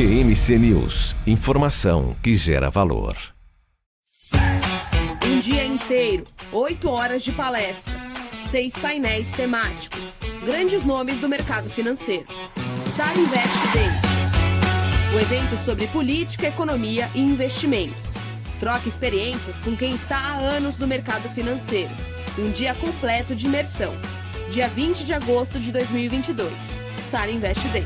PNC News. Informação que gera valor. Um dia inteiro, 8 horas de palestras, 6 painéis temáticos, grandes nomes do mercado financeiro. Sara Invest Day. O evento sobre política, economia e investimentos. Troque experiências com quem está há anos no mercado financeiro. Um dia completo de imersão. Dia 20 de agosto de 2022. Sara Invest Day.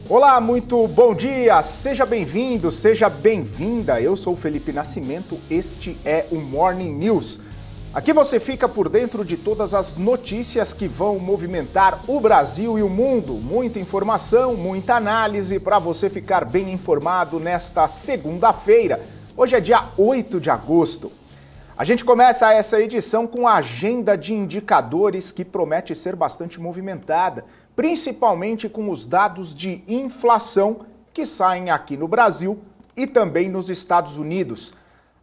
Olá, muito bom dia, seja bem-vindo, seja bem-vinda. Eu sou o Felipe Nascimento, este é o Morning News. Aqui você fica por dentro de todas as notícias que vão movimentar o Brasil e o mundo. Muita informação, muita análise para você ficar bem informado nesta segunda-feira. Hoje é dia 8 de agosto. A gente começa essa edição com a agenda de indicadores que promete ser bastante movimentada, principalmente com os dados de inflação que saem aqui no Brasil e também nos Estados Unidos.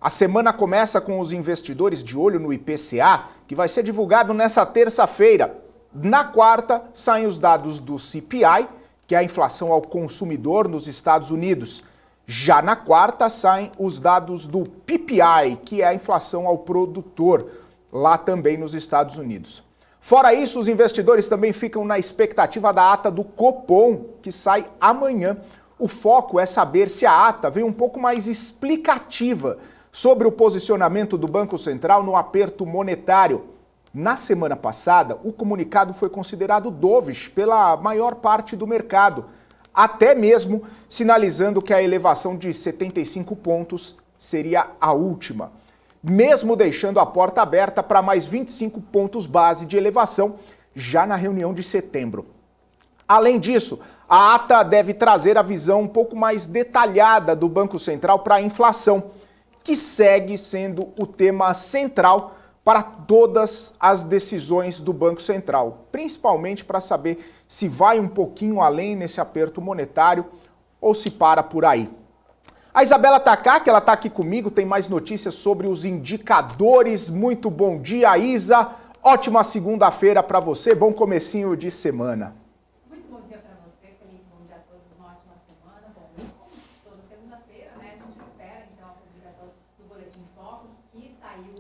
A semana começa com os investidores de olho no IPCA, que vai ser divulgado nessa terça-feira. Na quarta, saem os dados do CPI, que é a inflação ao consumidor nos Estados Unidos. Já na quarta, saem os dados do PPI, que é a inflação ao produtor, lá também nos Estados Unidos. Fora isso, os investidores também ficam na expectativa da ata do Copom, que sai amanhã. O foco é saber se a ata vem um pouco mais explicativa sobre o posicionamento do Banco Central no aperto monetário. Na semana passada, o comunicado foi considerado dovish pela maior parte do mercado, até mesmo sinalizando que a elevação de 75 pontos seria a última, mesmo deixando a porta aberta para mais 25 pontos base de elevação já na reunião de setembro. Além disso, a ata deve trazer a visão um pouco mais detalhada do Banco Central para a inflação, que segue sendo o tema central para todas as decisões do Banco Central, principalmente para saber se vai um pouquinho além nesse aperto monetário ou se para por aí. A Isabela tá cá, que ela tá aqui comigo, tem mais notícias sobre os indicadores. Muito bom dia, Isa. Ótima segunda-feira para você, bom comecinho de semana. Muito bom dia para você, Felipe, bom dia a todos, uma ótima semana. Bom, e como toda segunda-feira, né, a gente espera então a publicação do Boletim Focus, que saiu...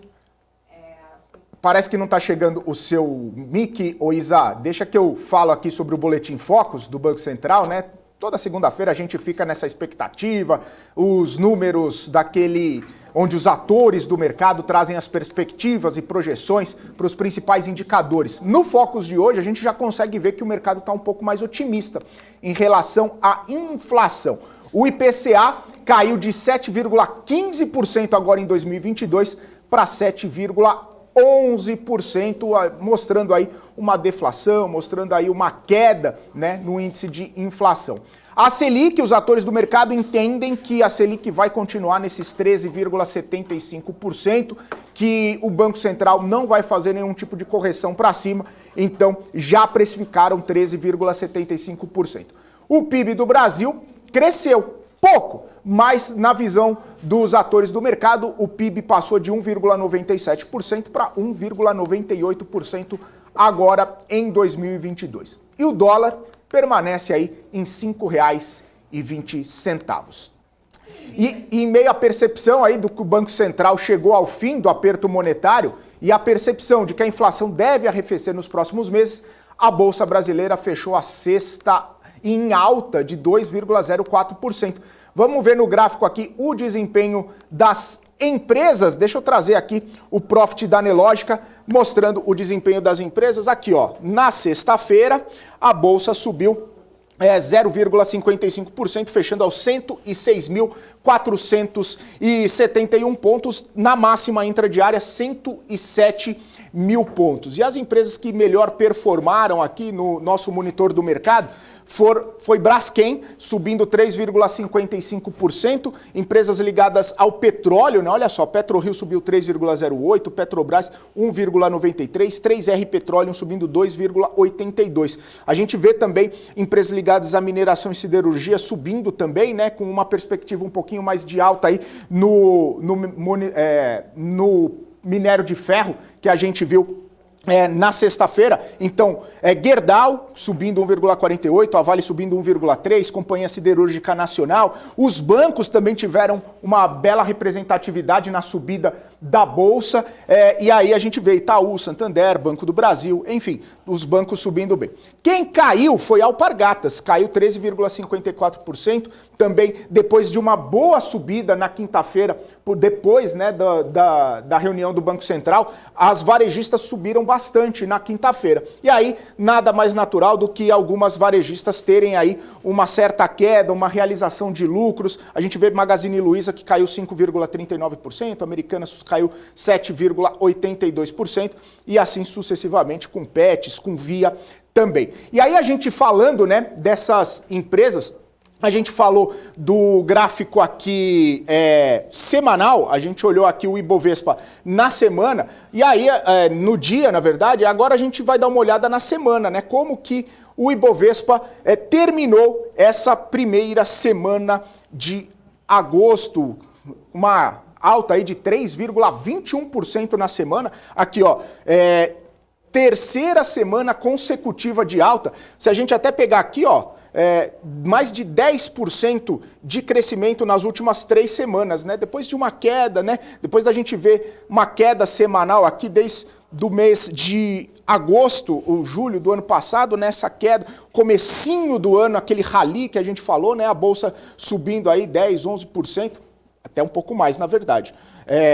Parece que não tá chegando o seu mic, ô Isa, deixa que eu falo aqui sobre o Boletim Focus do Banco Central, né? Toda segunda-feira a gente fica nessa expectativa, os números daquele onde os atores do mercado trazem as perspectivas e projeções para os principais indicadores. No Focus de hoje a gente já consegue ver que o mercado está um pouco mais otimista em relação à inflação. O IPCA caiu de 7,15% agora em 2022 para 7,11%, mostrando aí uma deflação, mostrando aí uma queda, né, no índice de inflação. A Selic, os atores do mercado entendem que a Selic vai continuar nesses 13,75%, que o Banco Central não vai fazer nenhum tipo de correção para cima, então já precificaram 13,75%. O PIB do Brasil cresceu pouco, mas na visão dos atores do mercado, o PIB passou de 1,97% para 1,98% agora em 2022. E o dólar permanece aí em R$ 5,20. E em meio à percepção aí do que o Banco Central chegou ao fim do aperto monetário e a percepção de que a inflação deve arrefecer nos próximos meses, a Bolsa Brasileira fechou a sexta em alta de 2,04%. Vamos ver no gráfico aqui o desempenho das empresas. Deixa eu trazer aqui o Profit da Nelogica, mostrando o desempenho das empresas. Aqui, ó, na sexta-feira, a Bolsa subiu 0,55%, fechando aos 106.400 471 pontos, na máxima intradiária 107 mil pontos. E as empresas que melhor performaram aqui no nosso monitor do mercado foi Braskem, subindo 3,55%, empresas ligadas ao petróleo, né? Olha só, PetroRio subiu 3,08%, Petrobras 1,93%, 3R Petroleum subindo 2,82%. A gente vê também empresas ligadas à mineração e siderurgia subindo também, né? Com uma perspectiva um pouquinho mais de alta aí no minério de ferro, que a gente viu na sexta-feira. Então, Gerdau subindo 1,48%, a Vale subindo 1,3%, Companhia Siderúrgica Nacional. Os bancos também tiveram uma bela representatividade na subida da Bolsa. E aí a gente vê Itaú, Santander, Banco do Brasil, enfim, os bancos subindo bem. Quem caiu foi Alpargatas, caiu 13,54%, também depois de uma boa subida na quinta-feira, depois, né, da reunião do Banco Central, as varejistas subiram bastante na quinta-feira. E aí, nada mais natural do que algumas varejistas terem aí uma certa queda, uma realização de lucros. A gente vê Magazine Luiza que caiu 5,39%, Americanas caiu 7,82% e assim sucessivamente com Pets, com Via também. E aí a gente falando, né, dessas empresas, a gente falou do gráfico aqui semanal, a gente olhou aqui o Ibovespa na semana, e aí no dia, na verdade, agora a gente vai dar uma olhada na semana, né? Como que o Ibovespa terminou essa primeira semana de agosto, uma alta aí de 3,21% na semana, aqui ó, terceira semana consecutiva de alta. Se a gente até pegar aqui, ó, mais de 10% de crescimento nas últimas 3 semanas, né? Depois de uma queda, né? Depois da gente ver uma queda semanal aqui desde do mês de agosto ou julho do ano passado, nessa queda, comecinho do ano, aquele rally que a gente falou, né? A bolsa subindo aí 10, 11%, até um pouco mais, na verdade.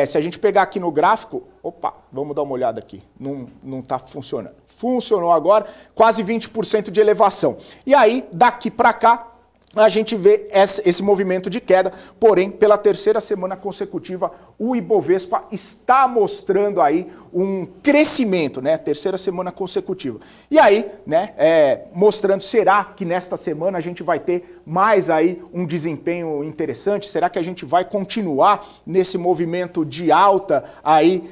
Se a gente pegar aqui no gráfico, opa, vamos dar uma olhada aqui, não está funcionando. Funcionou agora, quase 20% de elevação. E aí, daqui para cá, a gente vê esse movimento de queda, porém, pela terceira semana consecutiva, o Ibovespa está mostrando aí um crescimento, né? Terceira semana consecutiva. E aí, né, mostrando, será que nesta semana a gente vai ter mais aí um desempenho interessante? Será que a gente vai continuar nesse movimento de alta aí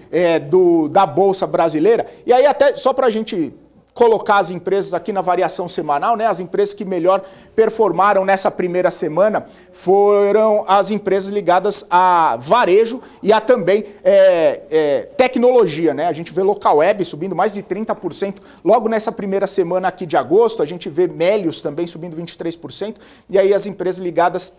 da Bolsa Brasileira? E aí até só para a gente colocar as empresas aqui na variação semanal, né? As empresas que melhor performaram nessa primeira semana foram as empresas ligadas a varejo e a também tecnologia, né? A gente vê Localweb subindo mais de 30% logo nessa primeira semana aqui de agosto, a gente vê Melius também subindo 23%, e aí as empresas ligadas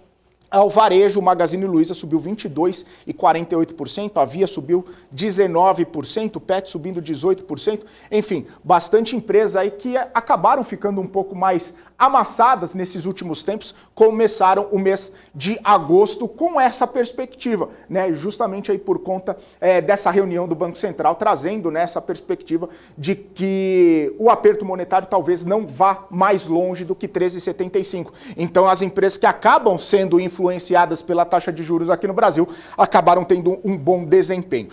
ao varejo, o Magazine Luiza subiu 22,48%, a Via subiu 19%, o Pet subindo 18%, enfim, bastante empresas aí que acabaram ficando um pouco mais amassadas nesses últimos tempos, começaram o mês de agosto com essa perspectiva, né? Justamente aí por conta dessa reunião do Banco Central, trazendo nessa perspectiva de que o aperto monetário talvez não vá mais longe do que 13,75. Então as empresas que acabam sendo influenciadas pela taxa de juros aqui no Brasil acabaram tendo um bom desempenho.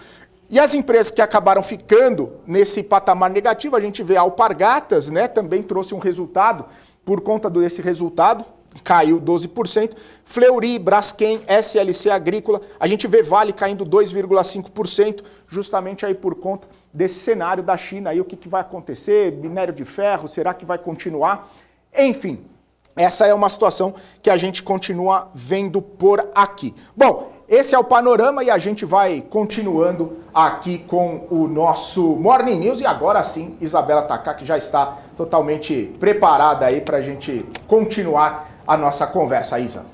E as empresas que acabaram ficando nesse patamar negativo, a gente vê a Alpargatas, né? Também trouxe um resultado. Por conta desse resultado, caiu 12%. Fleury, Braskem, SLC Agrícola, a gente vê Vale caindo 2,5%, justamente aí por conta desse cenário da China. Aí o que vai acontecer? Minério de ferro, será que vai continuar? Enfim, essa é uma situação que a gente continua vendo por aqui. Bom, esse é o panorama e a gente vai continuando aqui com o nosso Morning News. E agora sim, Isabela Tacá, que já está totalmente preparada aí para a gente continuar a nossa conversa, Isa.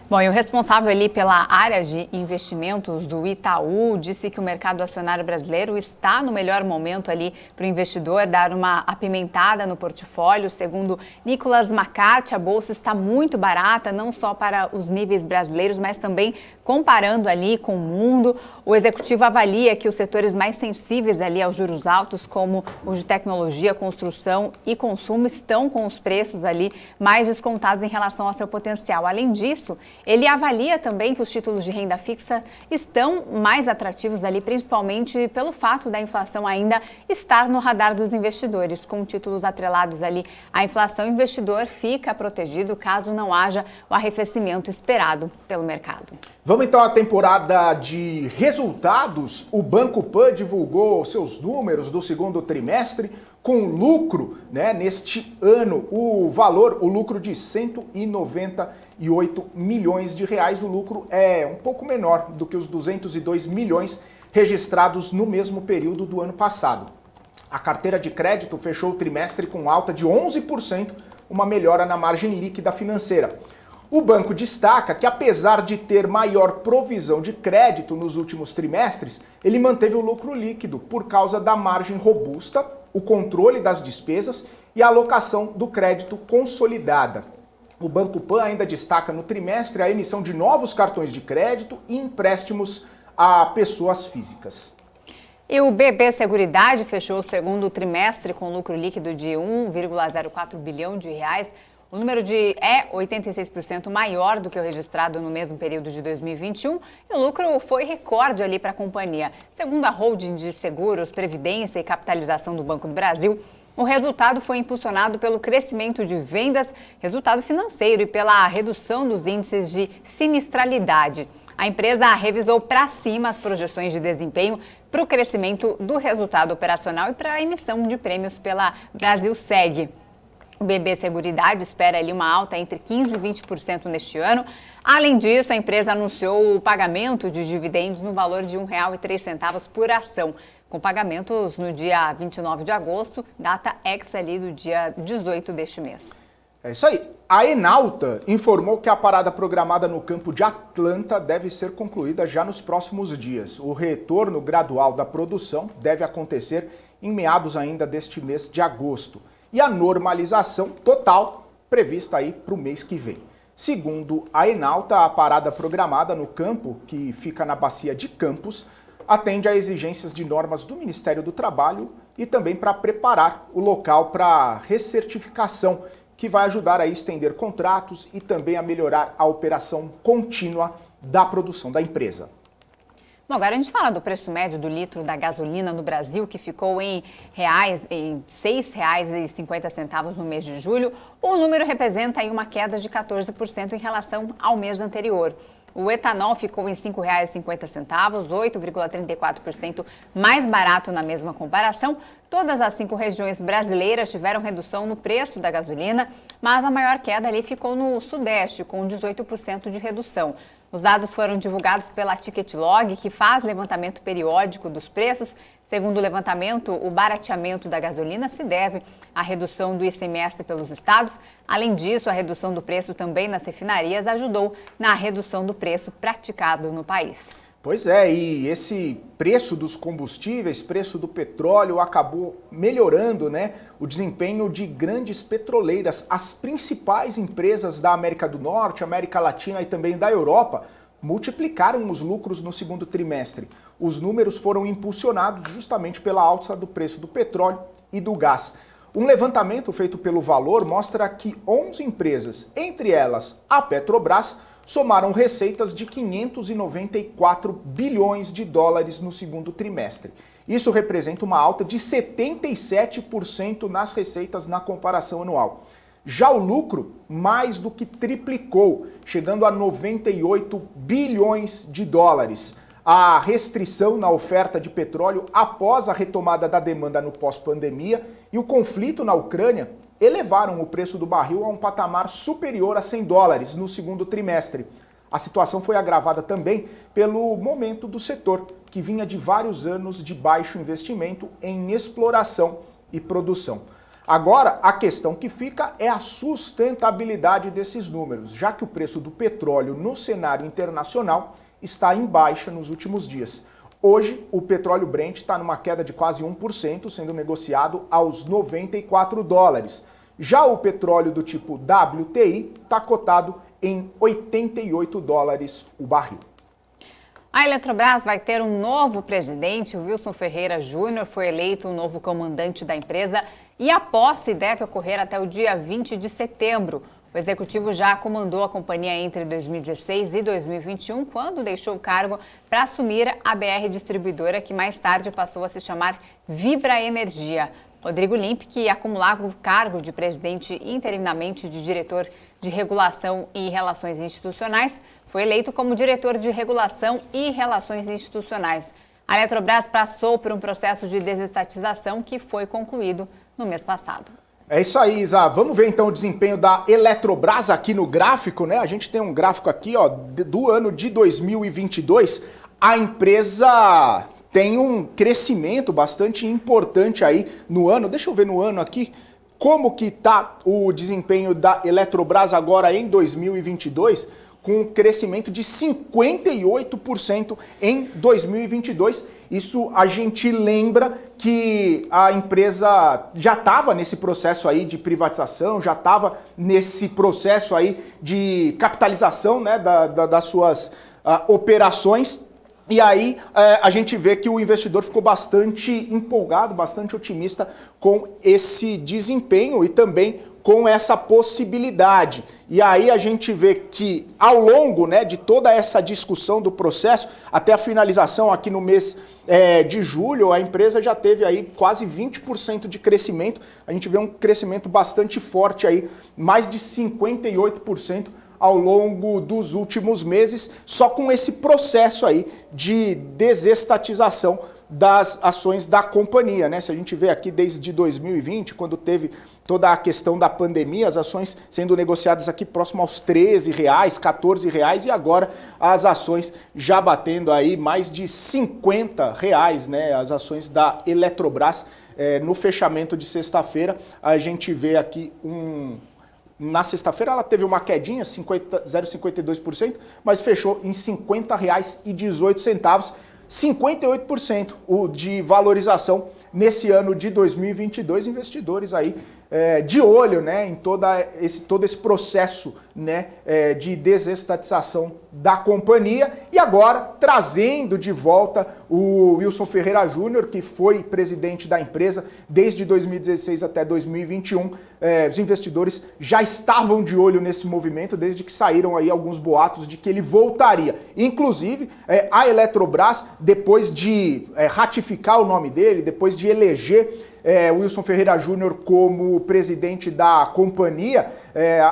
Bom, e o responsável ali pela área de investimentos do Itaú disse que o mercado acionário brasileiro está no melhor momento ali para o investidor dar uma apimentada no portfólio. Segundo Nicolas McCarthy, a bolsa está muito barata, não só para os níveis brasileiros, mas também comparando ali com o mundo. O executivo avalia que os setores mais sensíveis ali aos juros altos, como os de tecnologia, construção e consumo, estão com os preços ali mais descontados em relação ao seu potencial. Além disso, Ele avalia também que os títulos de renda fixa estão mais atrativos ali, principalmente pelo fato da inflação ainda estar no radar dos investidores. Com títulos atrelados ali à inflação, o investidor fica protegido caso não haja o arrefecimento esperado pelo mercado. Vamos então à temporada de resultados. O Banco Pan divulgou seus números do segundo trimestre com lucro, né, neste ano, o lucro de 198 milhões de reais. O lucro é um pouco menor do que os 202 milhões registrados no mesmo período do ano passado. A carteira de crédito fechou o trimestre com alta de 11%, uma melhora na margem líquida financeira. O banco destaca que, apesar de ter maior provisão de crédito nos últimos trimestres, ele manteve o lucro líquido por causa da margem robusta, o controle das despesas e a alocação do crédito consolidada. O Banco Pan ainda destaca no trimestre a emissão de novos cartões de crédito e empréstimos a pessoas físicas. E o BB Seguridade fechou o segundo trimestre com lucro líquido de 1,04 bilhão de reais. O número é 86% maior do que o registrado no mesmo período de 2021 e o lucro foi recorde ali para a companhia. Segundo a holding de seguros, previdência e capitalização do Banco do Brasil, o resultado foi impulsionado pelo crescimento de vendas, resultado financeiro e pela redução dos índices de sinistralidade. A empresa revisou para cima as projeções de desempenho para o crescimento do resultado operacional e para a emissão de prêmios pela Brasilseg. O BB Seguridade espera ali uma alta entre 15% e 20% neste ano. Além disso, a empresa anunciou o pagamento de dividendos no valor de R$ 1,03 por ação, com pagamentos no dia 29 de agosto, data ex ali do dia 18 deste mês. É isso aí. A Enauta informou que a parada programada no campo de Atlanta deve ser concluída já nos próximos dias. O retorno gradual da produção deve acontecer em meados ainda deste mês de agosto. E a normalização total prevista aí para o mês que vem. Segundo a Enauta, a parada programada no campo, que fica na bacia de Campos, atende a exigências de normas do Ministério do Trabalho e também para preparar o local para recertificação, que vai ajudar a estender contratos e também a melhorar a operação contínua da produção da empresa. Bom, agora a gente fala do preço médio do litro da gasolina no Brasil, que ficou em R$ 6,50 no mês de julho. O número representa aí uma queda de 14% em relação ao mês anterior. O etanol ficou em R$ 5,50, 8,34% mais barato na mesma comparação. Todas as 5 regiões brasileiras tiveram redução no preço da gasolina, mas a maior queda ali ficou no Sudeste, com 18% de redução. Os dados foram divulgados pela Ticketlog, que faz levantamento periódico dos preços. Segundo o levantamento, o barateamento da gasolina se deve à redução do ICMS pelos estados. Além disso, a redução do preço também nas refinarias ajudou na redução do preço praticado no país. Pois é, e esse preço dos combustíveis, preço do petróleo, acabou melhorando, né, o desempenho de grandes petroleiras. As principais empresas da América do Norte, América Latina e também da Europa multiplicaram os lucros no segundo trimestre. Os números foram impulsionados justamente pela alta do preço do petróleo e do gás. Um levantamento feito pelo Valor mostra que 11 empresas, entre elas a Petrobras, somaram receitas de 594 bilhões de dólares no segundo trimestre. Isso representa uma alta de 77% nas receitas na comparação anual. Já o lucro mais do que triplicou, chegando a 98 bilhões de dólares. A restrição na oferta de petróleo após a retomada da demanda no pós-pandemia e o conflito na Ucrânia elevaram o preço do barril a um patamar superior a 100 dólares no segundo trimestre. A situação foi agravada também pelo momento do setor, que vinha de vários anos de baixo investimento em exploração e produção. Agora, a questão que fica é a sustentabilidade desses números, já que o preço do petróleo no cenário internacional está em baixa nos últimos dias. Hoje, o petróleo Brent está numa queda de quase 1%, sendo negociado aos 94 dólares. Já o petróleo do tipo WTI está cotado em 88 dólares o barril. A Eletrobras vai ter um novo presidente. O Wilson Ferreira Júnior foi eleito o novo comandante da empresa e a posse deve ocorrer até o dia 20 de setembro. O O executivo já comandou a companhia entre 2016 e 2021, quando deixou o cargo para assumir a BR Distribuidora, que mais tarde passou a se chamar Vibra Energia. Rodrigo Limp, que acumulava o cargo de presidente interinamente de diretor de Regulação e Relações Institucionais, foi eleito como diretor de Regulação e Relações Institucionais. A Eletrobras passou por um processo de desestatização que foi concluído no mês passado. É isso aí, Isa. Vamos ver então o desempenho da Eletrobras aqui no gráfico, né? A gente tem um gráfico aqui, ó, do ano de 2022. A empresa tem um crescimento bastante importante aí no ano. Deixa eu ver no ano aqui como que tá o desempenho da Eletrobras agora em 2022, com um crescimento de 58% em 2022. Isso a gente lembra que a empresa já estava nesse processo aí de privatização, já estava nesse processo aí de capitalização, né, das suas operações. E aí a gente vê que o investidor ficou bastante empolgado, bastante otimista com esse desempenho e também com essa possibilidade. E aí a gente vê que ao longo, né, de toda essa discussão do processo, até a finalização aqui no mês de julho, a empresa já teve aí quase 20% de crescimento. A gente vê um crescimento bastante forte aí, mais de 58% ao longo dos últimos meses, só com esse processo aí de desestatização das ações da companhia, né? Se a gente vê aqui desde 2020, quando teve toda a questão da pandemia, as ações sendo negociadas aqui próximo aos R$13, R$14, e agora as ações já batendo aí mais de R$50, né? As ações da Eletrobras, no fechamento de sexta-feira, a gente vê aqui na sexta-feira ela teve uma quedinha, 0,52%, mas fechou em R$ 50,18, 58% de valorização nesse ano de 2022. Investidores aí de olho, né, em todo esse processo, né, de desestatização da companhia. E agora trazendo de volta o Wilson Ferreira Júnior, que foi presidente da empresa desde 2016 até 2021. Os investidores já estavam de olho nesse movimento desde que saíram aí alguns boatos de que ele voltaria. Inclusive, a Eletrobras, depois de ratificar o nome dele, depois de eleger Wilson Ferreira Júnior como presidente da companhia,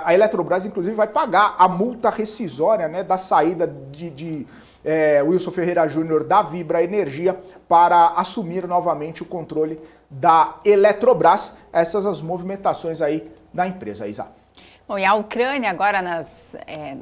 a Eletrobras, inclusive, vai pagar a multa rescisória, né, da saída de Wilson Ferreira Júnior da Vibra Energia para assumir novamente o controle da Eletrobras. Essas as movimentações aí da empresa, Isa. Bom, e a Ucrânia, agora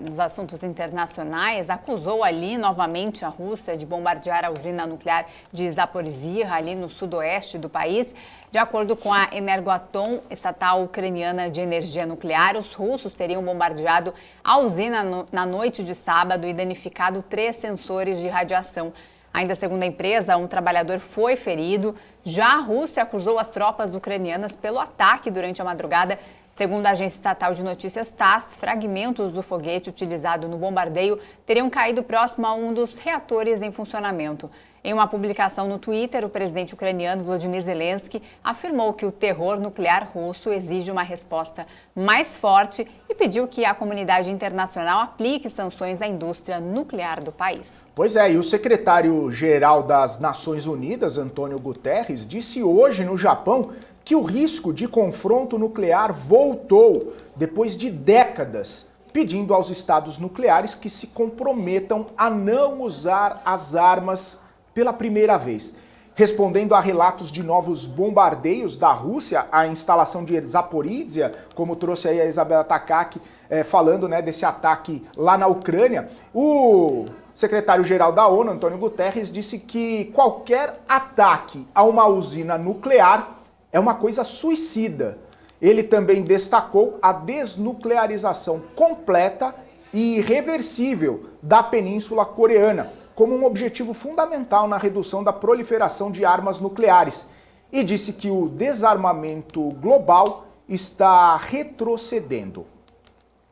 nos assuntos internacionais, acusou ali novamente a Rússia de bombardear a usina nuclear de Zaporizhzhia, ali no sudoeste do país. De acordo com a Energoatom, estatal ucraniana de energia nuclear, os russos teriam bombardeado a usina na noite de sábado e danificado 3 sensores de radiação. Ainda segundo a empresa, um trabalhador foi ferido. Já a Rússia acusou as tropas ucranianas pelo ataque durante a madrugada. Segundo a agência estatal de notícias TASS, fragmentos do foguete utilizado no bombardeio teriam caído próximo a um dos reatores em funcionamento. Em uma publicação no Twitter, o presidente ucraniano Volodymyr Zelensky afirmou que o terror nuclear russo exige uma resposta mais forte e pediu que a comunidade internacional aplique sanções à indústria nuclear do país. Pois é, e o secretário-geral das Nações Unidas, Antônio Guterres, disse hoje no Japão que o risco de confronto nuclear voltou depois de décadas, pedindo aos estados nucleares que se comprometam a não usar as armas pela primeira vez. Respondendo a relatos de novos bombardeios da Rússia à instalação de Zaporizhzhia, como trouxe aí a Isabela Takaki falando, né, desse ataque lá na Ucrânia, o secretário-geral da ONU, Antônio Guterres, disse que qualquer ataque a uma usina nuclear é uma coisa suicida. Ele também destacou a desnuclearização completa e irreversível da Península Coreana como um objetivo fundamental na redução da proliferação de armas nucleares e disse que o desarmamento global está retrocedendo.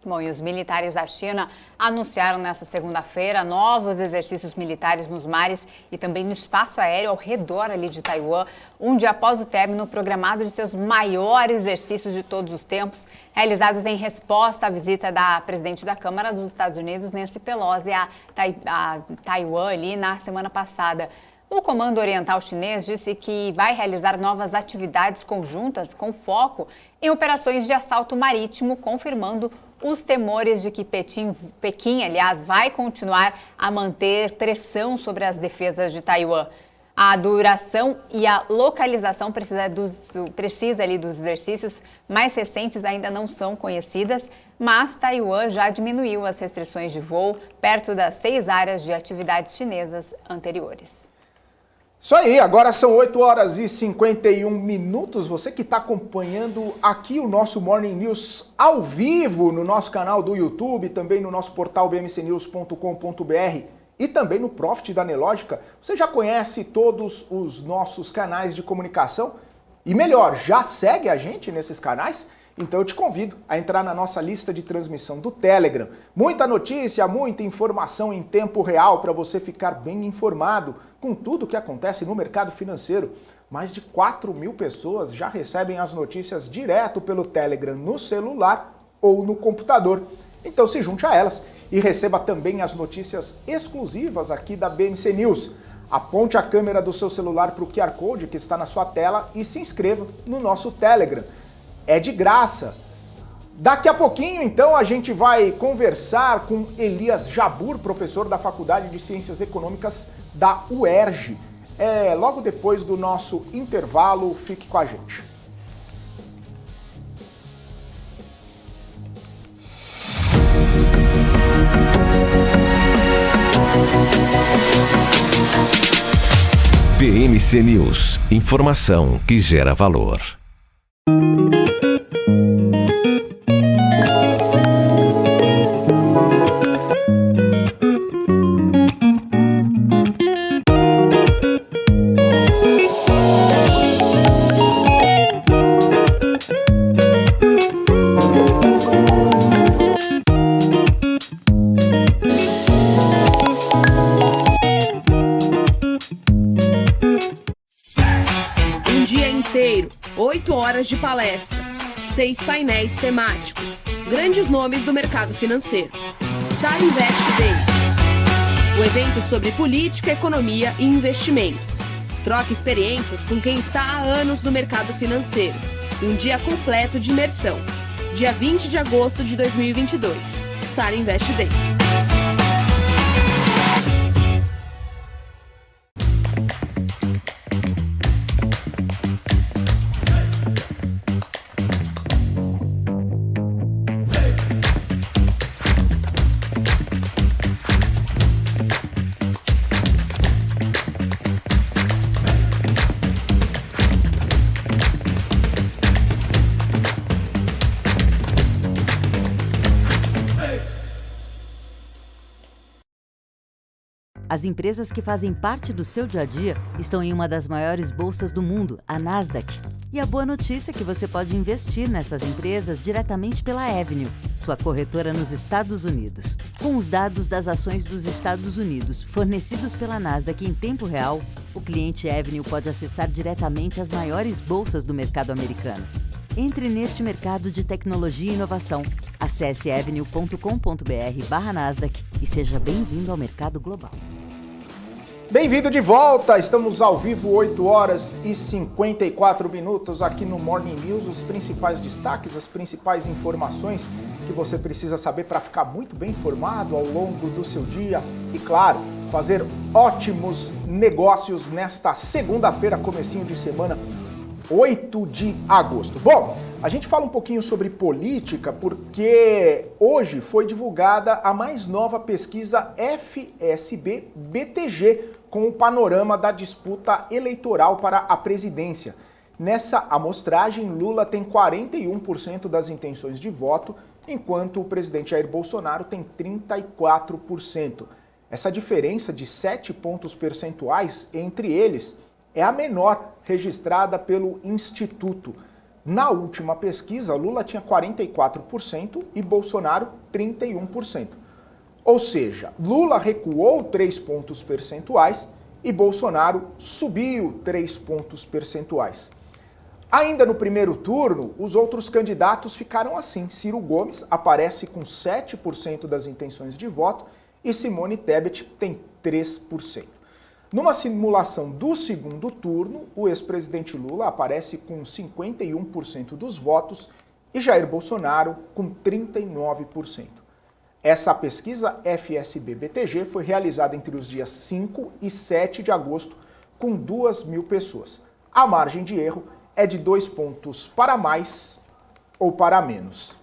Bom, e os militares da China anunciaram nesta segunda-feira novos exercícios militares nos mares e também no espaço aéreo ao redor ali de Taiwan, um dia após o término programado de seus maiores exercícios de todos os tempos, realizados em resposta à visita da presidente da Câmara dos Estados Unidos, Nancy Pelosi, a Taiwan ali na semana passada. O Comando Oriental Chinês disse que vai realizar novas atividades conjuntas com foco em operações de assalto marítimo, confirmando os temores de que Pequim, aliás, vai continuar a manter pressão sobre as defesas de Taiwan. A duração e a localização precisa ali dos exercícios mais recentes ainda não são conhecidas, mas Taiwan já diminuiu as restrições de voo perto das 6 áreas de atividades chinesas anteriores. Isso aí, agora são 8 horas e 51 minutos. Você que está acompanhando aqui o nosso Morning News ao vivo no nosso canal do YouTube, também no nosso portal bmcnews.com.br e também no Profit da Nelogica, você já conhece todos os nossos canais de comunicação? E melhor, já segue a gente nesses canais? Então eu te convido a entrar na nossa lista de transmissão do Telegram. Muita notícia, muita informação em tempo real para você ficar bem informado com tudo o que acontece no mercado financeiro. Mais de 4.000 pessoas já recebem as notícias direto pelo Telegram no celular ou no computador. Então se junte a elas e receba também as notícias exclusivas aqui da BMC News. Aponte a câmera do seu celular para o QR Code que está na sua tela e se inscreva no nosso Telegram. É de graça. Daqui a pouquinho, então, a gente vai conversar com Elias Jabur, professor da Faculdade de Ciências Econômicas da UERJ. Logo depois do nosso intervalo, fique com a gente. BMC News, informação que gera valor. Um dia inteiro, 8 horas de palestras, 6 painéis temáticos, grandes nomes do mercado financeiro. Sara Invest Day, o evento sobre política, economia e investimentos. Troque experiências com quem está há anos no mercado financeiro. Um dia completo de imersão. Dia 20 de agosto de 2022. Sara Invest Day. As empresas que fazem parte do seu dia a dia estão em uma das maiores bolsas do mundo, a Nasdaq. E a boa notícia é que você pode investir nessas empresas diretamente pela Avenue, sua corretora nos Estados Unidos. Com os dados das ações dos Estados Unidos fornecidos pela Nasdaq em tempo real, o cliente Avenue pode acessar diretamente as maiores bolsas do mercado americano. Entre neste mercado de tecnologia e inovação. Acesse avenue.com.br/Nasdaq e seja bem-vindo ao mercado global. Bem-vindo de volta, estamos ao vivo 8 horas e 54 minutos aqui no Morning News, os principais destaques, as principais informações que você precisa saber para ficar muito bem informado ao longo do seu dia e, claro, fazer ótimos negócios nesta segunda-feira, comecinho de semana, 8 de agosto. Bom, a gente fala um pouquinho sobre política porque hoje foi divulgada a mais nova pesquisa FSB-BTG com o panorama da disputa eleitoral para a presidência. Nessa amostragem, Lula tem 41% das intenções de voto, enquanto o presidente Jair Bolsonaro tem 34%. Essa diferença de 7 pontos percentuais entre eles é a menor registrada pelo Instituto. Na última pesquisa, Lula tinha 44% e Bolsonaro 31%. Ou seja, Lula recuou 3 pontos percentuais e Bolsonaro subiu 3 pontos percentuais. Ainda no primeiro turno, os outros candidatos ficaram assim. Ciro Gomes aparece com 7% das intenções de voto e Simone Tebet tem 3%. Numa simulação do segundo turno, o ex-presidente Lula aparece com 51% dos votos e Jair Bolsonaro com 39%. Essa pesquisa FSB-BTG foi realizada entre os dias 5 e 7 de agosto com 2.000 pessoas. A margem de erro é de 2 pontos para mais ou para menos.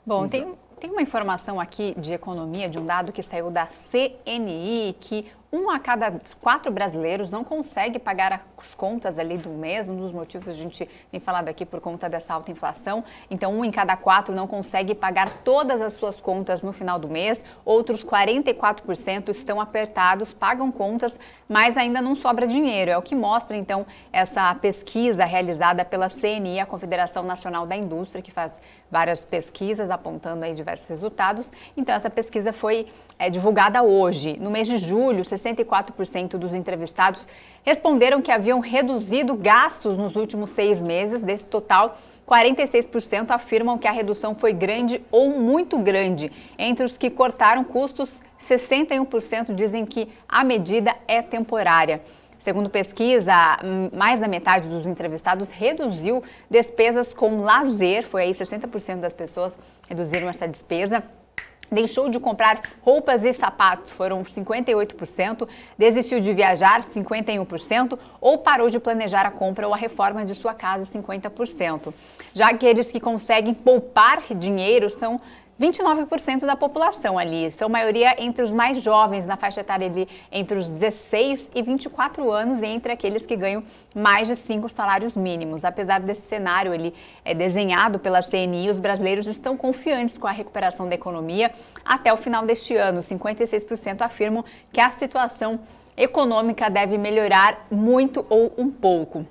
Bom, tem uma informação aqui de economia, de um dado que saiu da CNI, que 1 a cada 4 brasileiros não consegue pagar as contas ali do mês, um dos motivos a gente tem falado aqui por conta dessa alta inflação. Então, 1 em cada 4 não consegue pagar todas as suas contas no final do mês, outros 44% estão apertados, pagam contas, mas ainda não sobra dinheiro. É o que mostra, então, essa pesquisa realizada pela CNI, a Confederação Nacional da Indústria, que faz várias pesquisas apontando aí diversos resultados. Então, essa pesquisa foi divulgada hoje. No mês de julho, 64% dos entrevistados responderam que haviam reduzido gastos nos últimos 6 meses. Desse total, 46% afirmam que a redução foi grande ou muito grande. Entre os que cortaram custos, 61% dizem que a medida é temporária. Segundo pesquisa, mais da metade dos entrevistados reduziu despesas com lazer. Foi aí 60% das pessoas reduziram essa despesa. Deixou de comprar roupas e sapatos, foram 58%, desistiu de viajar, 51%, ou parou de planejar a compra ou a reforma de sua casa, 50%. Já aqueles que conseguem poupar dinheiro são 29% da população ali, são maioria entre os mais jovens, na faixa etária ali, entre os 16 e 24 anos, e entre aqueles que ganham mais de 5 salários mínimos. Apesar desse cenário desenhado pela CNI, os brasileiros estão confiantes com a recuperação da economia até o final deste ano. 56% afirmam que a situação econômica deve melhorar muito ou um pouco.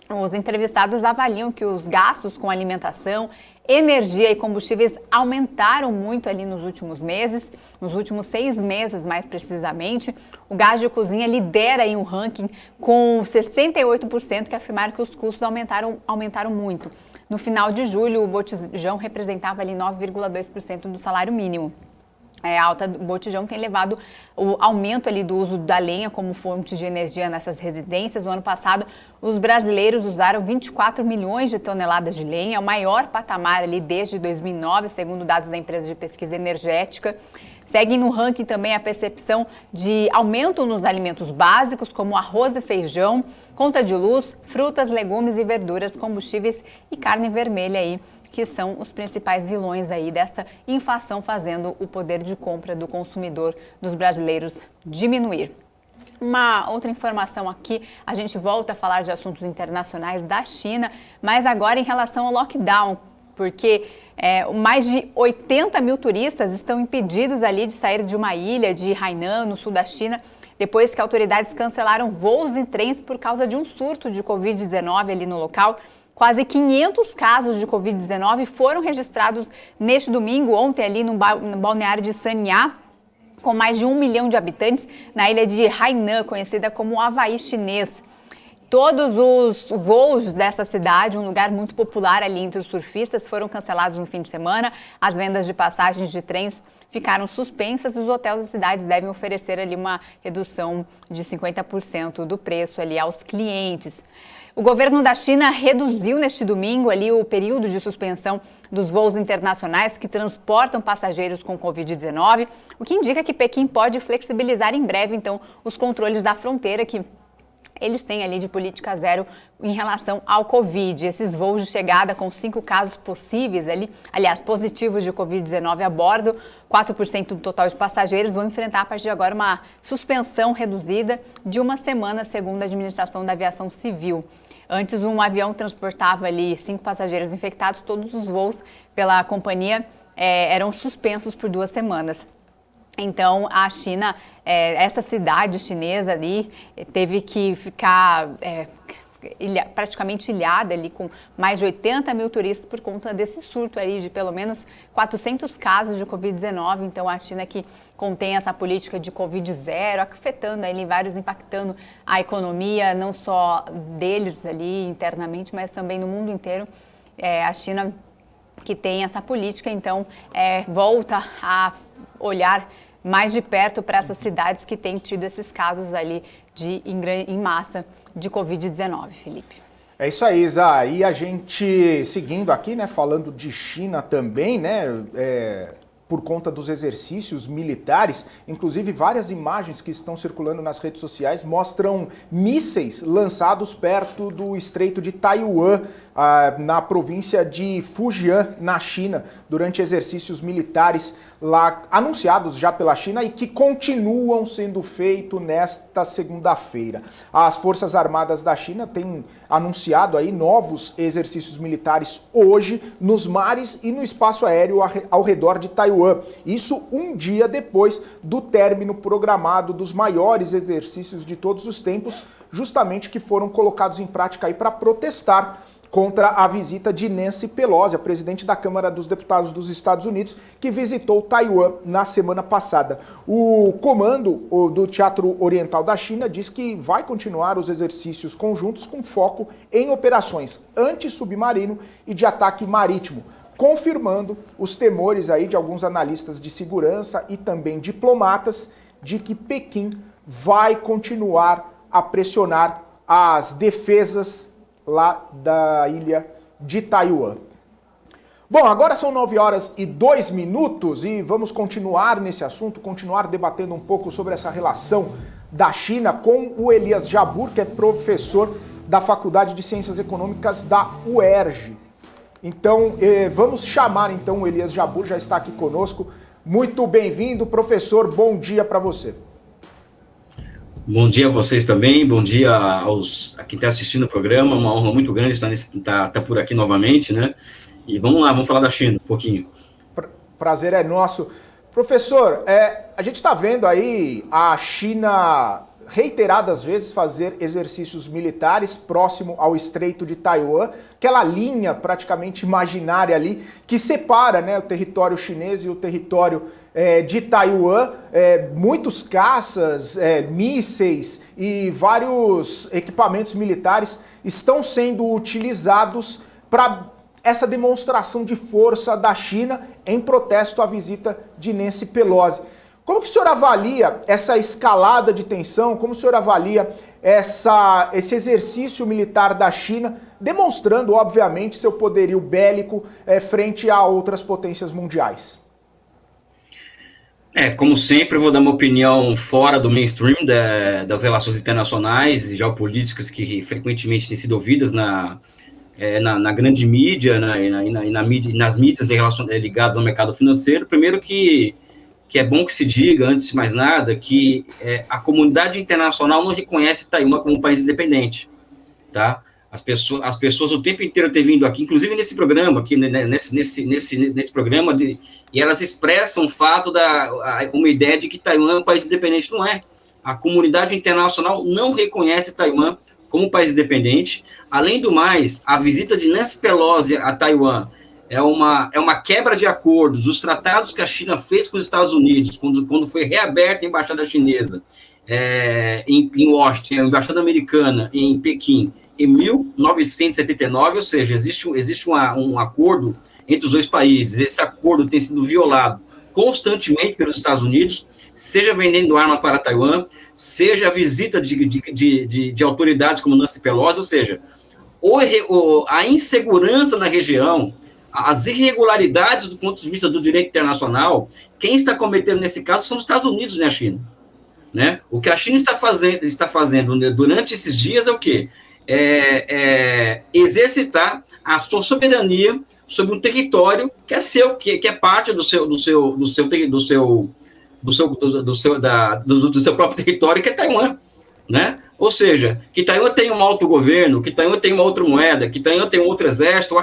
Os entrevistados avaliam que os gastos com alimentação, energia e combustíveis aumentaram muito ali nos últimos meses, nos últimos 6 meses mais precisamente. O gás de cozinha lidera em um ranking com 68% que afirmaram que os custos aumentaram muito. No final de julho, o botijão representava ali 9,2% do salário mínimo. A alta do botijão tem levado o aumento ali do uso da lenha como fonte de energia nessas residências. No ano passado, os brasileiros usaram 24 milhões de toneladas de lenha, o maior patamar ali desde 2009, segundo dados da empresa de pesquisa energética. Seguem no ranking também a percepção de aumento nos alimentos básicos, como arroz e feijão, conta de luz, frutas, legumes e verduras, combustíveis e carne vermelha aí, que são os principais vilões aí dessa inflação, fazendo o poder de compra do consumidor dos brasileiros diminuir. Uma outra informação aqui, a gente volta a falar de assuntos internacionais da China, mas agora em relação ao lockdown, porque mais de 80 mil turistas estão impedidos ali de sair de uma ilha de Hainan, no sul da China, depois que autoridades cancelaram voos e trens por causa de um surto de Covid-19 ali no local. Quase 500 casos de Covid-19 foram registrados neste domingo, ontem ali no balneário de Sanya, com mais de 1 milhão de habitantes, na ilha de Hainan, conhecida como o Havaí chinês. Todos os voos dessa cidade, um lugar muito popular ali entre os surfistas, foram cancelados no fim de semana. As vendas de passagens de trens ficaram suspensas e os hotéis das cidades devem oferecer ali uma redução de 50% do preço ali aos clientes. O governo da China reduziu neste domingo ali o período de suspensão dos voos internacionais que transportam passageiros com Covid-19, o que indica que Pequim pode flexibilizar em breve, então, os controles da fronteira que eles têm ali de política zero em relação ao Covid. Esses voos de chegada com 5 casos possíveis ali, aliás, positivos de Covid-19 a bordo, 4% do total de passageiros vão enfrentar a partir de agora uma suspensão reduzida de 1 semana, segundo a administração da aviação civil. Antes, um avião transportava ali 5 passageiros infectados, todos os voos pela companhia eram suspensos por 2 semanas. Então, a China, essa cidade chinesa ali, teve que ficar praticamente ilhada ali, com mais de 80 mil turistas por conta desse surto ali de pelo menos 400 casos de Covid-19. Então, a China que contém essa política de Covid zero, afetando ali impactando a economia, não só deles ali internamente, mas também no mundo inteiro. A China que tem essa política, então, volta a olhar mais de perto para essas cidades que têm tido esses casos ali em massa de Covid-19, Felipe. É isso aí, Isa. E a gente seguindo aqui, né, falando de China também, né, por conta dos exercícios militares, inclusive várias imagens que estão circulando nas redes sociais mostram mísseis lançados perto do Estreito de Taiwan, na província de Fujian, na China, durante exercícios militares lá anunciados já pela China e que continuam sendo feitos nesta segunda-feira. As Forças Armadas da China têm anunciado aí novos exercícios militares hoje nos mares e no espaço aéreo ao redor de Taiwan. Isso um dia depois do término programado dos maiores exercícios de todos os tempos, justamente que foram colocados em prática aí para protestar contra a visita de Nancy Pelosi, a presidente da Câmara dos Deputados dos Estados Unidos, que visitou Taiwan na semana passada. O comando do Teatro Oriental da China diz que vai continuar os exercícios conjuntos com foco em operações anti-submarino e de ataque marítimo, confirmando os temores aí de alguns analistas de segurança e também diplomatas de que Pequim vai continuar a pressionar as defesas lá da ilha de Taiwan. Bom, agora são 9h02 e vamos continuar nesse assunto, continuar debatendo um pouco sobre essa relação da China com o Elias Jabbour, que é professor da Faculdade de Ciências Econômicas da UERJ. Então, vamos chamar então o Elias Jabbour, já está aqui conosco. Muito bem-vindo, professor, bom dia para você. Bom dia a vocês também, bom dia a quem está assistindo o programa, uma honra muito grande estar por aqui novamente, né? E vamos lá, vamos falar da China um pouquinho. Prazer é nosso. Professor, a gente está vendo aí a China reiteradas vezes fazer exercícios militares próximo ao Estreito de Taiwan, aquela linha praticamente imaginária ali que separa, né, o território chinês e o território de Taiwan. Muitos caças, mísseis e vários equipamentos militares estão sendo utilizados para essa demonstração de força da China em protesto à visita de Nancy Pelosi. Como que o senhor avalia essa escalada de tensão? Como o senhor avalia esse exercício militar da China, demonstrando, obviamente, seu poderio bélico frente a outras potências mundiais? Como sempre, eu vou dar uma opinião fora do mainstream das relações internacionais e geopolíticas que frequentemente têm sido ouvidas na grande mídia, nas mídias ligadas ao mercado financeiro. Primeiro que é bom que se diga, antes de mais nada, que a comunidade internacional não reconhece Taiwan como um país independente, tá? As pessoas o tempo inteiro têm vindo aqui, inclusive nesse programa, aqui, nesse programa, e elas expressam o fato uma ideia de que Taiwan é um país independente. Não é. A comunidade internacional não reconhece Taiwan como um país independente. Além do mais, a visita de Nancy Pelosi a Taiwan é uma quebra de acordos, os tratados que a China fez com os Estados Unidos, quando foi reaberta a embaixada chinesa em Washington, a embaixada americana em Pequim, em 1979, ou seja, existe um acordo entre os dois países. Esse acordo tem sido violado constantemente pelos Estados Unidos, seja vendendo armas para Taiwan, seja a visita de autoridades como Nancy Pelosi, ou seja, a insegurança na região, as irregularidades do ponto de vista do direito internacional, quem está cometendo nesse caso são os Estados Unidos, né, a China. Né? O que a China está fazendo durante esses dias é o quê? Exercitar a sua soberania sobre um território que é seu, que é parte do seu próprio território, que é Taiwan, né? Ou seja, que Taiwan tem um autogoverno, que Taiwan tem uma outra moeda, que Taiwan tem um outro exército. Eu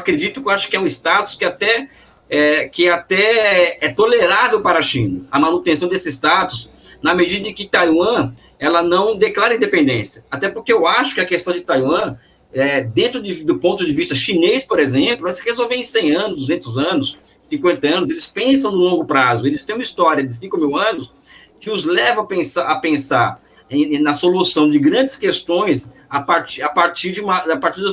acho que é um status que até é tolerável para a China, a manutenção desse status, na medida em que Taiwan ela não declara independência. Até porque eu acho que a questão de Taiwan dentro do ponto de vista chinês, por exemplo, vai se resolver em 100 anos, 200 anos, 50 anos. Eles pensam no longo prazo. Eles têm uma história de 5.000 anos que os leva a pensar na solução de grandes questões a partir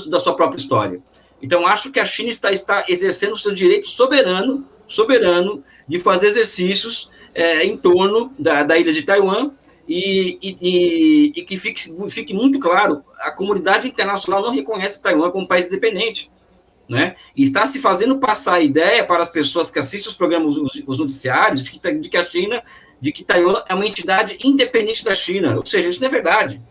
da sua própria história. Então, acho que a China está exercendo o seu direito soberano de fazer exercícios em torno da ilha de Taiwan e que fique muito claro, a comunidade internacional não reconhece Taiwan como país independente, né? E está se fazendo passar a ideia para as pessoas que assistem os programas, os noticiários, de que Taiwan é uma entidade independente da China. Ou seja, isso não é verdade,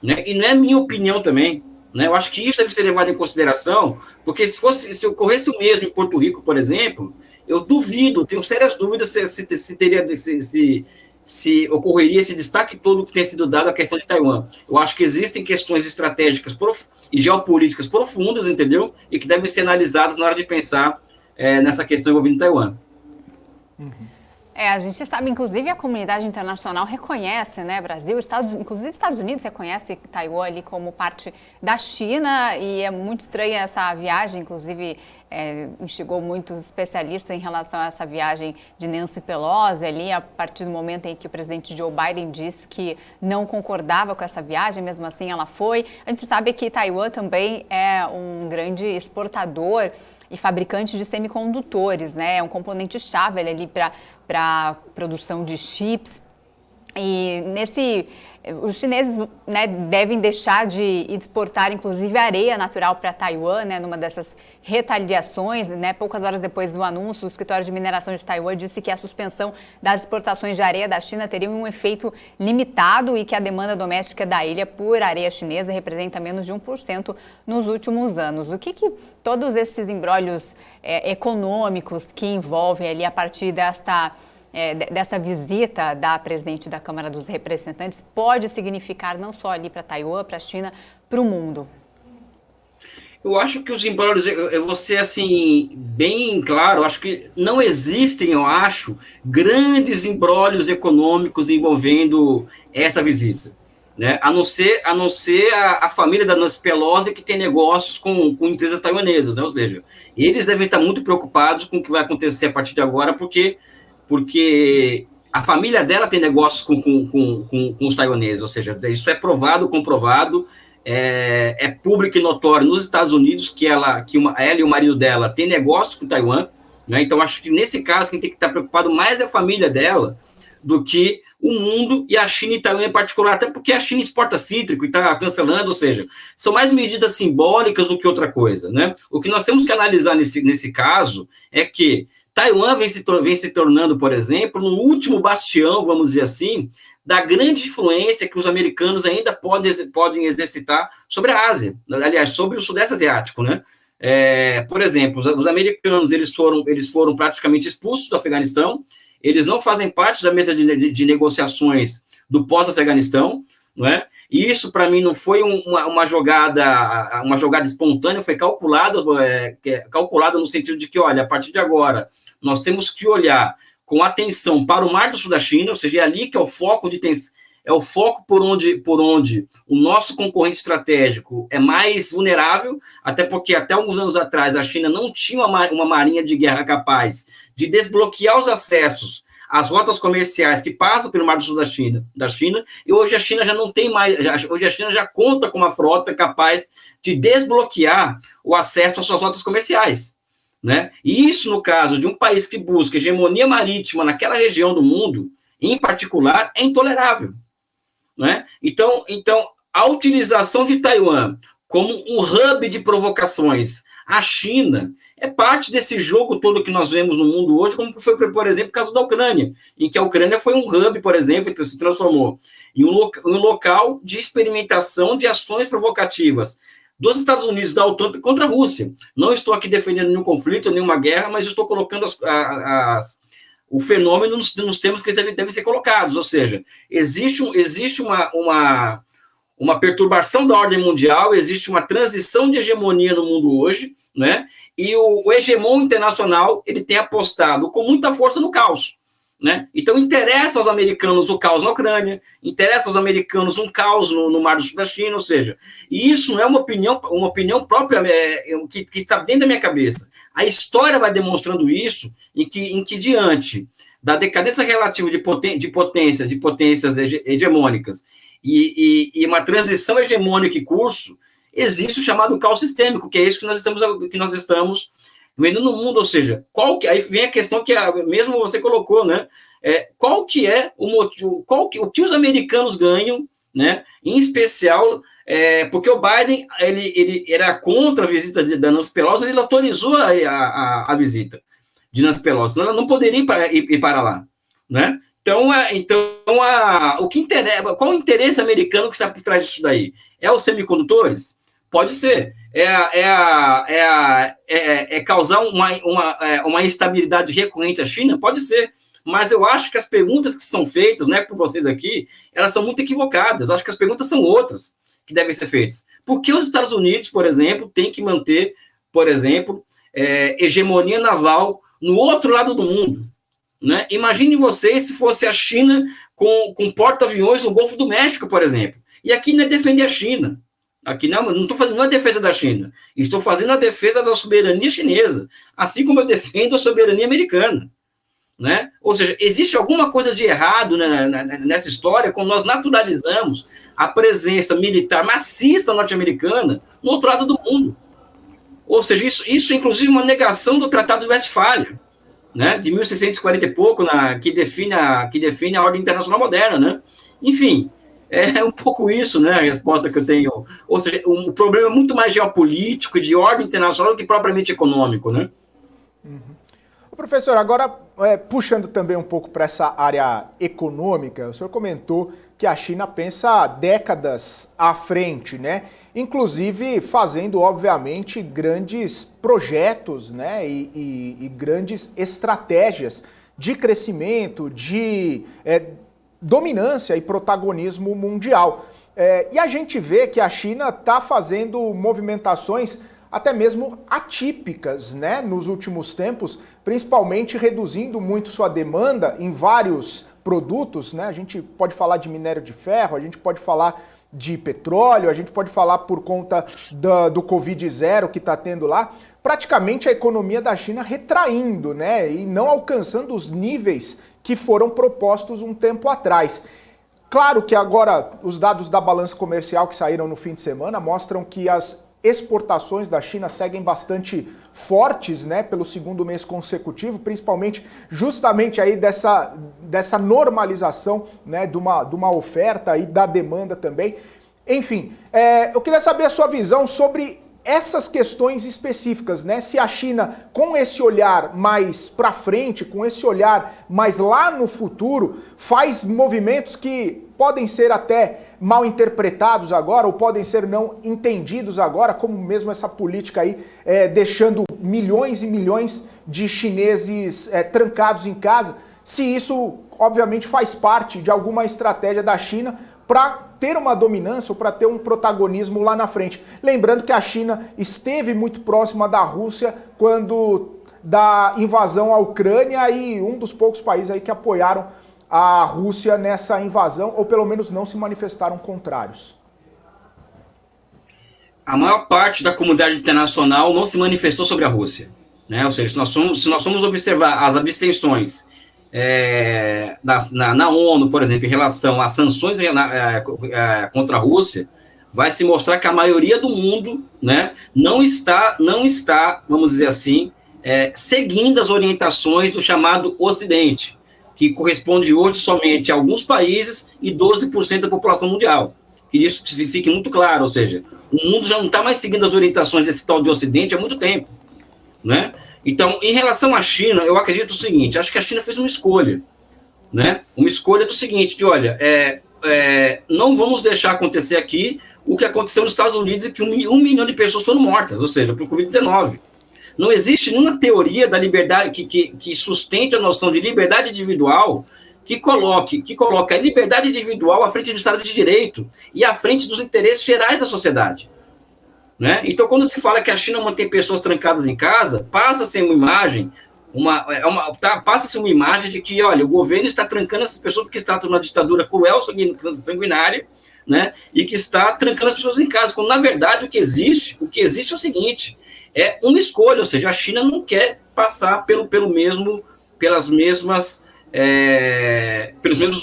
né? E não é minha opinião também, né? Eu acho que isso deve ser levado em consideração, porque se ocorresse o mesmo em Porto Rico, por exemplo, eu duvido, tenho sérias dúvidas se ocorreria esse destaque todo que tem sido dado à questão de Taiwan. Eu acho que existem questões estratégicas e geopolíticas profundas, entendeu? E que devem ser analisadas na hora de pensar nessa questão envolvendo Taiwan. A gente sabe, inclusive, a comunidade internacional reconhece, né, Brasil, inclusive Estados Unidos reconhece Taiwan ali como parte da China, e é muito estranha essa viagem, inclusive instigou muitos especialistas em relação a essa viagem de Nancy Pelosi ali, a partir do momento em que o presidente Joe Biden disse que não concordava com essa viagem, mesmo assim ela foi. A gente sabe que Taiwan também é um grande exportador e fabricante de semicondutores, né? É um componente-chave ali para a produção de chips. E os chineses, né, devem deixar de exportar, inclusive, areia natural para Taiwan, né, numa dessas retaliações, né? Poucas horas depois do anúncio, o escritório de mineração de Taiwan disse que a suspensão das exportações de areia da China teria um efeito limitado e que a demanda doméstica da ilha por areia chinesa representa menos de 1% nos últimos anos. O que todos esses imbróglios econômicos que envolvem ali a partir dessa visita da presidente da Câmara dos Representantes pode significar não só ali para Taiwan, para a China, para o mundo? Eu acho que os imbróglios, eu vou ser assim, bem claro, eu acho que não existem, grandes imbróglios econômicos envolvendo essa visita, né? A não ser a família da Nancy Pelosi, que tem negócios com empresas taiwanesas, né? Ou seja, eles devem estar muito preocupados com o que vai acontecer a partir de agora, porque a família dela tem negócios com os taiwaneses, ou seja, isso é comprovado, é público e notório nos Estados Unidos que ela e o marido dela têm negócios com Taiwan, né? Então, acho que nesse caso, quem tem que estar preocupado mais é a família dela do que o mundo, e a China e Taiwan em particular, até porque a China exporta cítrico e está cancelando, ou seja, são mais medidas simbólicas do que outra coisa, né? O que nós temos que analisar nesse caso é que Taiwan vem se tornando, por exemplo, no último bastião, vamos dizer assim, da grande influência que os americanos ainda podem exercitar sobre a Ásia, aliás, sobre o Sudeste Asiático, né? Por exemplo, os americanos eles foram praticamente expulsos do Afeganistão, eles não fazem parte da mesa de negociações do pós-Afeganistão, não é? E isso, para mim, não foi uma jogada espontânea, foi calculada no sentido de que, olha, a partir de agora, nós temos que olhar com atenção para o Mar do Sul da China, ou seja, é ali que é o foco de tensão, é o foco por onde o nosso concorrente estratégico é mais vulnerável, até porque até alguns anos atrás a China não tinha uma marinha de guerra capaz de desbloquear os acessos às rotas comerciais que passam pelo Mar do Sul da China, e hoje a China já não tem mais, hoje a China já conta com uma frota capaz de desbloquear o acesso às suas rotas comerciais, né? E isso, no caso de um país que busca hegemonia marítima naquela região do mundo, em particular, é intolerável, né? Então, a utilização de Taiwan como um hub de provocações à China é parte desse jogo todo que nós vemos no mundo hoje, como foi, por exemplo, o caso da Ucrânia, em que a Ucrânia foi um hub, por exemplo, que se transformou em um local de experimentação de ações provocativas dos Estados Unidos, da OTAN contra a Rússia. Não estou aqui defendendo nenhum conflito, nenhuma guerra, mas estou colocando o fenômeno nos termos que eles devem ser colocados, ou seja, existe uma perturbação da ordem mundial, existe uma transição de hegemonia no mundo hoje, né? E o hegemon internacional, ele tem apostado com muita força no caos, né? Então, interessa aos americanos o caos na Ucrânia, interessa aos americanos um caos no Mar do Sul da China, ou seja, e isso não é uma opinião própria que está dentro da minha cabeça. A história vai demonstrando isso, em que diante da decadência relativa de potências hegemônicas e uma transição hegemônica em curso, existe o chamado caos sistêmico, que é isso que nós estamos vendo no mundo, ou seja, aí vem a questão que mesmo você colocou, né? Qual que é o motivo, o que os americanos ganham, né? Em especial, porque o Biden ele era contra a visita da Nancy Pelosi, mas ele autorizou a visita de Nancy Pelosi, senão ela não poderia ir para lá, né? Então, o que interessa, qual o interesse americano que está por trás disso daí? É os semicondutores? Pode ser. Causar uma instabilidade recorrente à China? Pode ser. Mas eu acho que as perguntas que são feitas, né, por vocês aqui, elas são muito equivocadas. Eu acho que as perguntas são outras que devem ser feitas. Por que os Estados Unidos, por exemplo, têm que manter, por exemplo, hegemonia naval no outro lado do mundo? Né? Imagine vocês se fosse a China com porta-aviões no Golfo do México, por exemplo. E aqui não é defender a China. Aqui não estou fazendo a defesa da China. Estou fazendo a defesa da soberania chinesa, assim como eu defendo a soberania americana. Né? Ou seja, existe alguma coisa de errado nessa história quando nós naturalizamos a presença militar maciça norte-americana no outro lado do mundo. Ou seja, isso é inclusive uma negação do Tratado de Westfália, né, de 1640 e pouco, que define a ordem internacional moderna, né? Enfim, é um pouco isso, né, a resposta que eu tenho. Ou seja, o problema é muito mais geopolítico e de ordem internacional do que propriamente econômico, né? Uhum. Professor, agora puxando também um pouco para essa área econômica, o senhor comentou que a China pensa décadas à frente, né? Inclusive fazendo, obviamente, grandes projetos, né? E grandes estratégias de crescimento, de dominância e protagonismo mundial. E a gente vê que a China está fazendo movimentações até mesmo atípicas, né, nos últimos tempos, principalmente reduzindo muito sua demanda em vários produtos, né? A gente pode falar de minério de ferro, a gente pode falar de petróleo, a gente pode falar por conta do Covid-0 que está tendo lá, praticamente a economia da China retraindo, né, e não alcançando os níveis que foram propostos um tempo atrás. Claro que agora os dados da balança comercial que saíram no fim de semana mostram que as exportações da China seguem bastante fortes, né, pelo segundo mês consecutivo, principalmente justamente aí dessa normalização, né, de uma oferta e da demanda também. Enfim, eu queria saber a sua visão sobre essas questões específicas, né? Se a China, com esse olhar mais para frente, com esse olhar mais lá no futuro, faz movimentos que podem ser até mal interpretados agora, ou podem ser não entendidos agora, como mesmo essa política aí, deixando milhões e milhões de chineses trancados em casa, se isso, obviamente, faz parte de alguma estratégia da China para ter uma dominância ou para ter um protagonismo lá na frente. Lembrando que a China esteve muito próxima da Rússia quando da invasão à Ucrânia e um dos poucos países aí que apoiaram a Rússia nessa invasão, ou pelo menos não se manifestaram contrários. A maior parte da comunidade internacional não se manifestou sobre a Rússia, né? Ou seja, se nós formos observar as abstenções na ONU, por exemplo, em relação às sanções contra a Rússia, vai se mostrar que a maioria do mundo, né, não está, vamos dizer assim, seguindo as orientações do chamado Ocidente, que corresponde hoje somente a alguns países e 12% da população mundial. Que isso fique muito claro, ou seja, o mundo já não está mais seguindo as orientações desse tal de Ocidente há muito tempo, né? Então, em relação à China, eu acredito o seguinte, acho que a China fez uma escolha, né? Uma escolha do seguinte, de olha, não vamos deixar acontecer aqui o que aconteceu nos Estados Unidos e que 1 milhão de pessoas foram mortas, ou seja, por Covid-19. Não existe nenhuma teoria da liberdade que sustente a noção de liberdade individual que coloca a liberdade individual à frente do Estado de Direito e à frente dos interesses gerais da sociedade. Né? Então, quando se fala que a China mantém pessoas trancadas em casa, passa a ser uma imagem passa-se uma imagem de que, olha, o governo está trancando essas pessoas porque está numa ditadura cruel, sanguinária, né, e que está trancando as pessoas em casa, quando, na verdade, o que existe é o seguinte, é uma escolha, ou seja, a China não quer passar pelos mesmos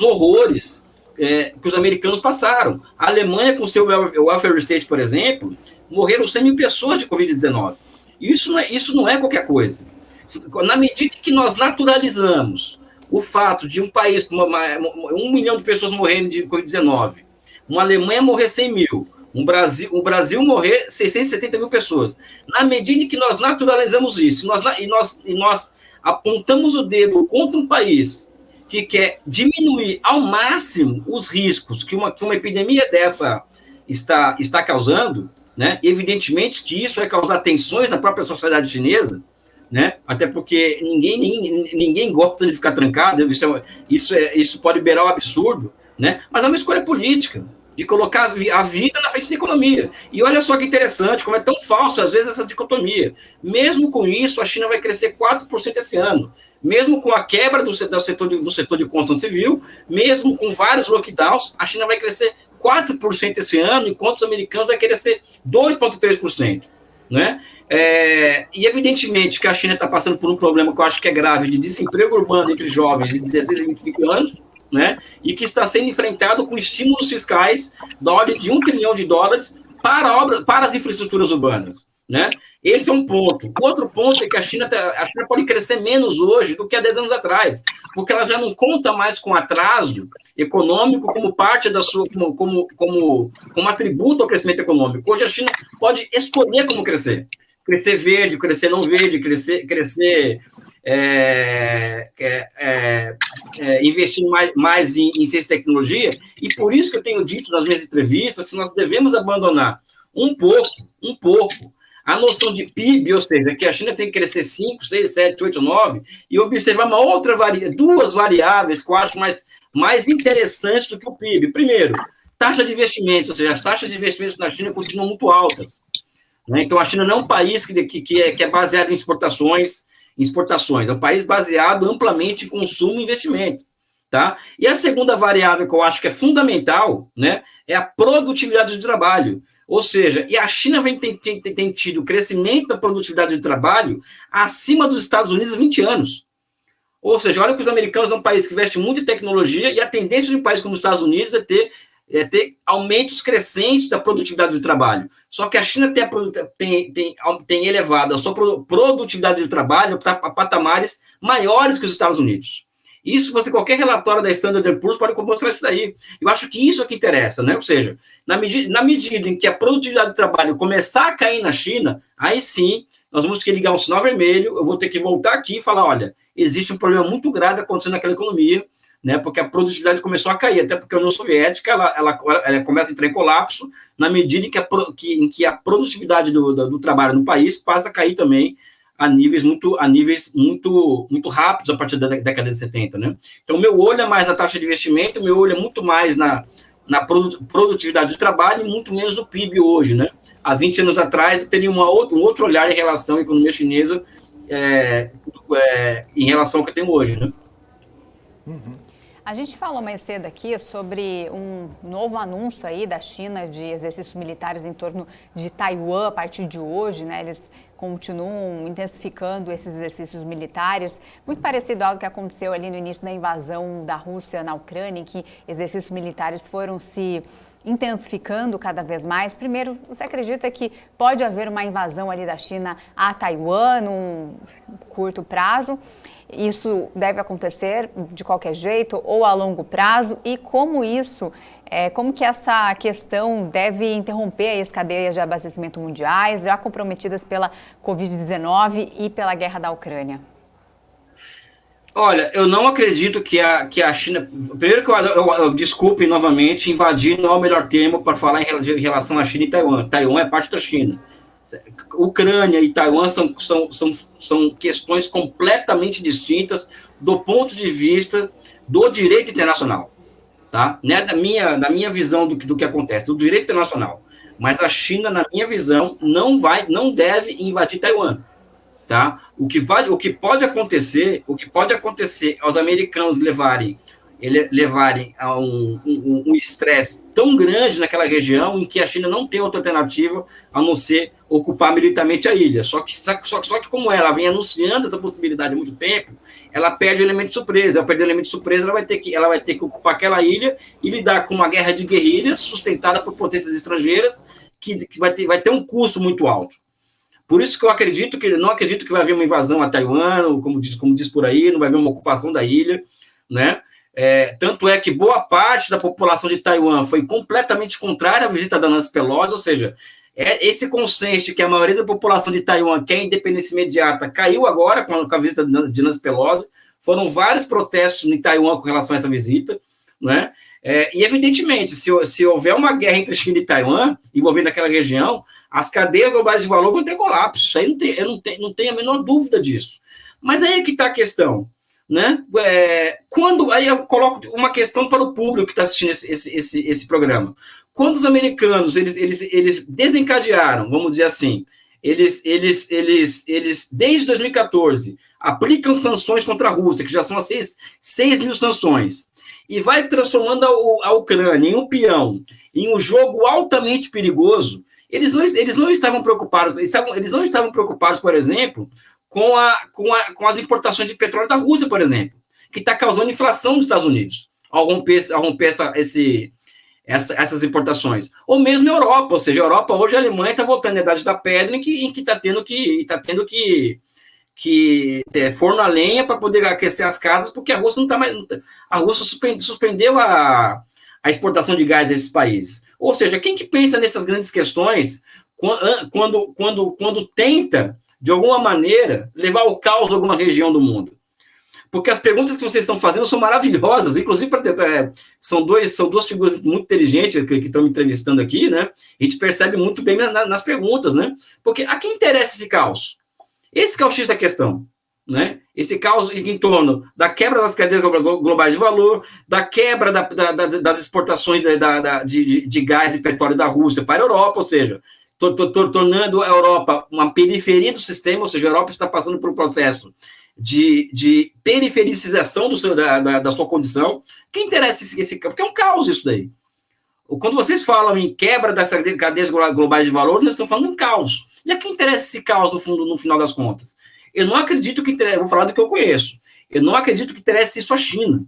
horrores que os americanos passaram. A Alemanha, com o seu welfare state, por exemplo, morreram 100 mil pessoas de Covid-19. Isso não é qualquer coisa. Na medida que nós naturalizamos o fato de um país com 1 milhão de pessoas morrendo de Covid-19, uma Alemanha morrer 100 mil, o Brasil morrer 670 mil pessoas. Na medida que nós naturalizamos isso, e nós apontamos o dedo contra um país que quer diminuir ao máximo os riscos que uma epidemia dessa está causando, né? Evidentemente que isso vai causar tensões na própria sociedade chinesa, né? Até porque ninguém gosta de ficar trancado, isso pode beirar o absurdo, né? Mas é uma escolha política, de colocar a vida na frente da economia. E olha só que interessante, como é tão falso, às vezes, essa dicotomia. Mesmo com isso, a China vai crescer 4% esse ano. Mesmo com a quebra do setor de construção civil, mesmo com vários lockdowns, a China vai crescer 4% esse ano, enquanto os americanos vão crescer 2,3%. Né? E, evidentemente, que a China está passando por um problema que eu acho que é grave, de desemprego urbano entre jovens de 16 a 25 anos, né, e que está sendo enfrentado com estímulos fiscais da ordem de $1 trilhão para as infraestruturas urbanas. Né? Esse é um ponto. O outro ponto é que a China pode crescer menos hoje do que há 10 anos atrás, porque ela já não conta mais com atraso econômico como parte da sua, como atributo ao crescimento econômico. Hoje a China pode escolher como crescer. Crescer verde, crescer não verde, crescer investir mais em ciência e tecnologia, e por isso que eu tenho dito nas minhas entrevistas que nós devemos abandonar um pouco a noção de PIB, ou seja, que a China tem que crescer 5, 6, 7, 8, 9, e observar duas variáveis que eu acho mais interessantes do que o PIB. Primeiro, taxa de investimentos, ou seja, as taxas de investimentos na China continuam muito altas. Né? Então, a China não é um país que é baseado em exportações, é um país baseado amplamente em consumo e investimento. Tá? E a segunda variável que eu acho que é fundamental, né, é a produtividade do trabalho. Ou seja, e a China tem tido crescimento da produtividade de trabalho acima dos Estados Unidos há 20 anos. Ou seja, olha que os americanos são um país que investe muito em tecnologia, e a tendência de um país como os Estados Unidos é ter aumentos crescentes da produtividade do trabalho. Só que a China tem elevado a sua produtividade de trabalho para patamares maiores que os Estados Unidos. Isso, qualquer relatório da Standard & Poor's pode mostrar isso daí. Eu acho que isso é que interessa, né? Ou seja, na medida em que a produtividade do trabalho começar a cair na China, aí sim, nós vamos ter que ligar um sinal vermelho, eu vou ter que voltar aqui e falar, olha, existe um problema muito grave acontecendo naquela economia, né, porque a produtividade começou a cair, até porque a União Soviética ela começa a entrar em colapso na medida em que a produtividade do trabalho no país passa a cair também a níveis muito rápidos a partir da década de 70. Né? Então, o meu olho é mais na taxa de investimento, o meu olho é muito mais na produtividade do trabalho e muito menos no PIB hoje. Né? Há 20 anos atrás, eu teria um outro olhar em relação à economia chinesa em relação ao que eu tenho hoje. Né? Uhum. A gente falou mais cedo aqui sobre um novo anúncio aí da China de exercícios militares em torno de Taiwan a partir de hoje, né? Eles continuam intensificando esses exercícios militares, muito parecido ao que aconteceu ali no início da invasão da Rússia na Ucrânia, em que exercícios militares foram se intensificando cada vez mais. Primeiro, você acredita que pode haver uma invasão ali da China a Taiwan num curto prazo? Isso deve acontecer de qualquer jeito ou a longo prazo? E como que essa questão deve interromper as cadeias de abastecimento mundiais, já comprometidas pela Covid-19 e pela guerra da Ucrânia? Olha, eu não acredito que a China... Primeiro que eu desculpe novamente, invadir não é o melhor termo para falar em relação à China e Taiwan. Taiwan é parte da China. Ucrânia e Taiwan são questões completamente distintas do ponto de vista do direito internacional, tá? Não é da minha visão do que acontece, do direito internacional. Mas a China, na minha visão, não deve invadir Taiwan, tá? O que pode acontecer aos americanos levarem a um estresse tão grande naquela região em que a China não tem outra alternativa a não ser ocupar militarmente a ilha. Só que como ela vem anunciando essa possibilidade há muito tempo, ela perde o elemento de surpresa. Ao perder o elemento de surpresa, ela vai ter que ocupar aquela ilha e lidar com uma guerra de guerrilhas sustentada por potências estrangeiras que vai ter um custo muito alto. Por isso que eu não acredito que vai haver uma invasão a Taiwan, como diz por aí, não vai haver uma ocupação da ilha, né? Tanto é que boa parte da população de Taiwan foi completamente contrária à visita da Nancy Pelosi, ou seja, esse consenso de que a maioria da população de Taiwan quer independência imediata caiu agora com a visita de Nancy Pelosi. Foram vários protestos em Taiwan com relação a essa visita, né? E, evidentemente, se houver uma guerra entre China e Taiwan, envolvendo aquela região, as cadeias globais de valor vão ter colapso. Isso aí eu não tenho a menor dúvida disso. Mas aí é que está a questão, né? Aí eu coloco uma questão para o público que está assistindo esse programa. Quando os americanos eles desencadearam, vamos dizer assim, eles desde 2014 aplicam sanções contra a Rússia, que já são 6 mil sanções, e vai transformando a Ucrânia em um peão, em um jogo altamente perigoso. Eles não estavam preocupados, por exemplo, com as importações de petróleo da Rússia, por exemplo, que está causando inflação nos Estados Unidos, ao romper essas importações. Ou mesmo na Europa, ou seja, a Europa hoje, a Alemanha está voltando à idade da pedra em que está tendo que ter forno a lenha para poder aquecer as casas, porque a Rússia não está mais... A Rússia suspendeu a exportação de gás desses países. Ou seja, quem que pensa nessas grandes questões quando tenta, de alguma maneira, levar o caos a alguma região do mundo? Porque as perguntas que vocês estão fazendo são maravilhosas, inclusive são duas figuras muito inteligentes que estão me entrevistando aqui, né? A gente percebe muito bem nas perguntas, né? Porque a quem interessa esse caos? Esse que é o X da questão, né? Esse caos em torno da quebra das cadeias globais de valor, da quebra das exportações de gás e petróleo da Rússia para a Europa, ou seja, tornando a Europa uma periferia do sistema, ou seja, a Europa está passando por um processo de periferização da sua condição. Quem interessa esse caos? Porque é um caos isso daí. Quando vocês falam em quebra das cadeias globais de valor, nós estamos falando de um caos. E a quem interessa esse caos, no final das contas? Eu não acredito que interessa, vou falar do que eu conheço, eu não acredito que interesse isso à China.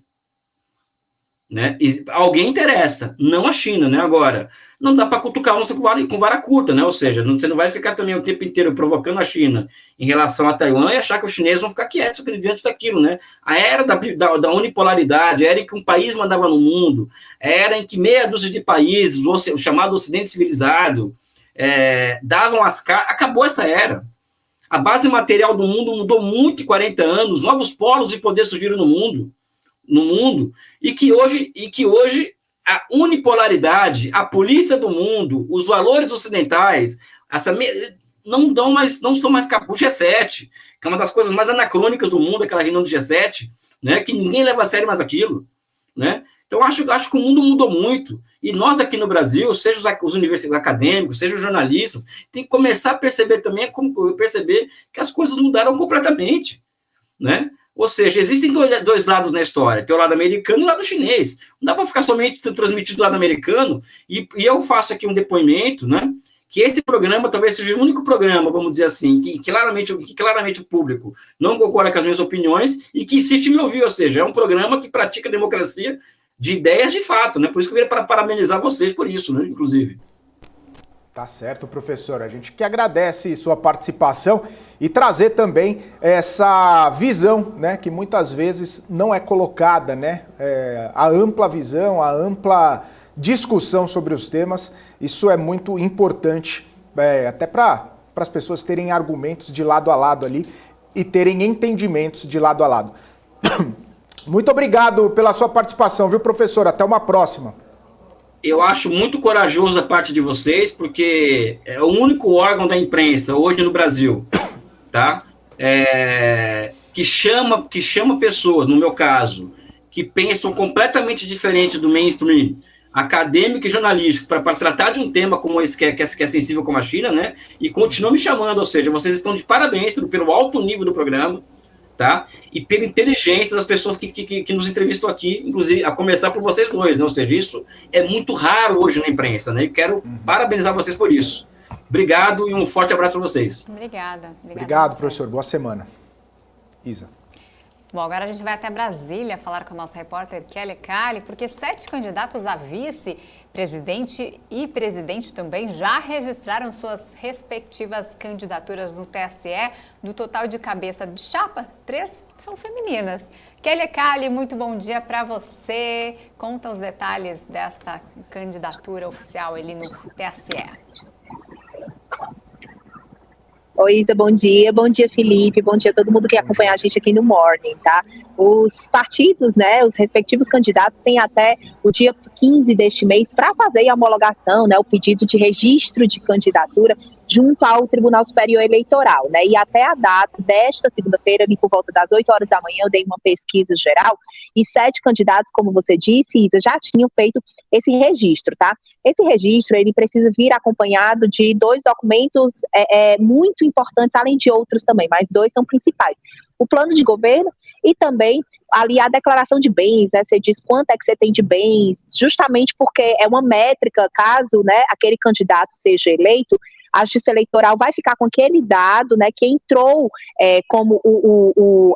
Né? E alguém interessa, não a China, né? Agora, não dá para cutucar onça com vara curta, né? Ou seja, você não vai ficar também o tempo inteiro provocando a China em relação a Taiwan e achar que os chineses vão ficar quietos diante daquilo, né? A era da unipolaridade, a era em que um país mandava no mundo, a era em que meia dúzia de países, o chamado Ocidente civilizado, davam as caras, acabou essa era. A base material do mundo mudou muito em 40 anos, novos polos de poder surgiram no mundo, e que hoje a unipolaridade, a polícia do mundo, os valores ocidentais, não são mais o G7, que é uma das coisas mais anacrônicas do mundo, aquela reunião do G7, né, que ninguém leva a sério mais aquilo, né? Então, acho que o mundo mudou muito, e nós aqui no Brasil, seja os universitários acadêmicos, seja os jornalistas, tem que começar a perceber também, que as coisas mudaram completamente, né? Ou seja, existem dois lados na história, tem o lado americano e o lado chinês. Não dá para ficar somente transmitindo o lado americano, e eu faço aqui um depoimento, né, que esse programa talvez seja o único programa, vamos dizer assim, que claramente o público não concorda com as minhas opiniões e que insiste em me ouvir, ou seja, é um programa que pratica a democracia de ideias de fato, né? Por isso que eu queria parabenizar vocês por isso, né, inclusive. Tá certo, professor. A gente que agradece sua participação e trazer também essa visão, né, que muitas vezes não é colocada, né? A ampla visão, a ampla discussão sobre os temas, isso é muito importante, até para as pessoas terem argumentos de lado a lado ali e terem entendimentos de lado a lado. Muito obrigado pela sua participação, viu, professor? Até uma próxima. Eu acho muito corajoso a parte de vocês, porque é o único órgão da imprensa hoje no Brasil, tá? Que chama pessoas, no meu caso, que pensam completamente diferente do mainstream, acadêmico e jornalístico para tratar de um tema como esse que é sensível como a China, né? E continuam me chamando, ou seja, vocês estão de parabéns pelo alto nível do programa, tá? E pela inteligência das pessoas que nos entrevistam aqui, inclusive a começar por vocês dois, né? Ou seja, isso é muito raro hoje na imprensa, né? E quero parabenizar vocês por isso. Obrigado e um forte abraço para vocês. Obrigada. Obrigado, professor. Boa semana. Isa. Bom, agora a gente vai até Brasília falar com o nosso repórter Kelly Cali, porque 7 candidatos a vice-presidente e presidente também já registraram suas respectivas candidaturas no TSE. Do total de cabeça de chapa, 3 são femininas. Kelly Cali, muito bom dia para você. Conta os detalhes desta candidatura oficial ali no TSE. Oi, Isa, bom dia Felipe, bom dia a todo mundo que acompanha a gente aqui no Morning, tá? Os partidos, né, os respectivos candidatos têm até o dia 15 deste mês para fazer a homologação, né, o pedido de registro de candidatura junto ao Tribunal Superior Eleitoral, né, e até a data desta segunda-feira, ali por volta das 8 horas da manhã, eu dei uma pesquisa geral e 7 candidatos, como você disse, Isa, já tinham feito esse registro, tá? Esse registro, ele precisa vir acompanhado de 2 documentos muito importantes, além de outros também, mas 2 são principais. O plano de governo e também ali a declaração de bens, né? Você diz quanto é que você tem de bens, justamente porque é uma métrica, caso, né, aquele candidato seja eleito, a Justiça Eleitoral vai ficar com aquele dado, né, que entrou como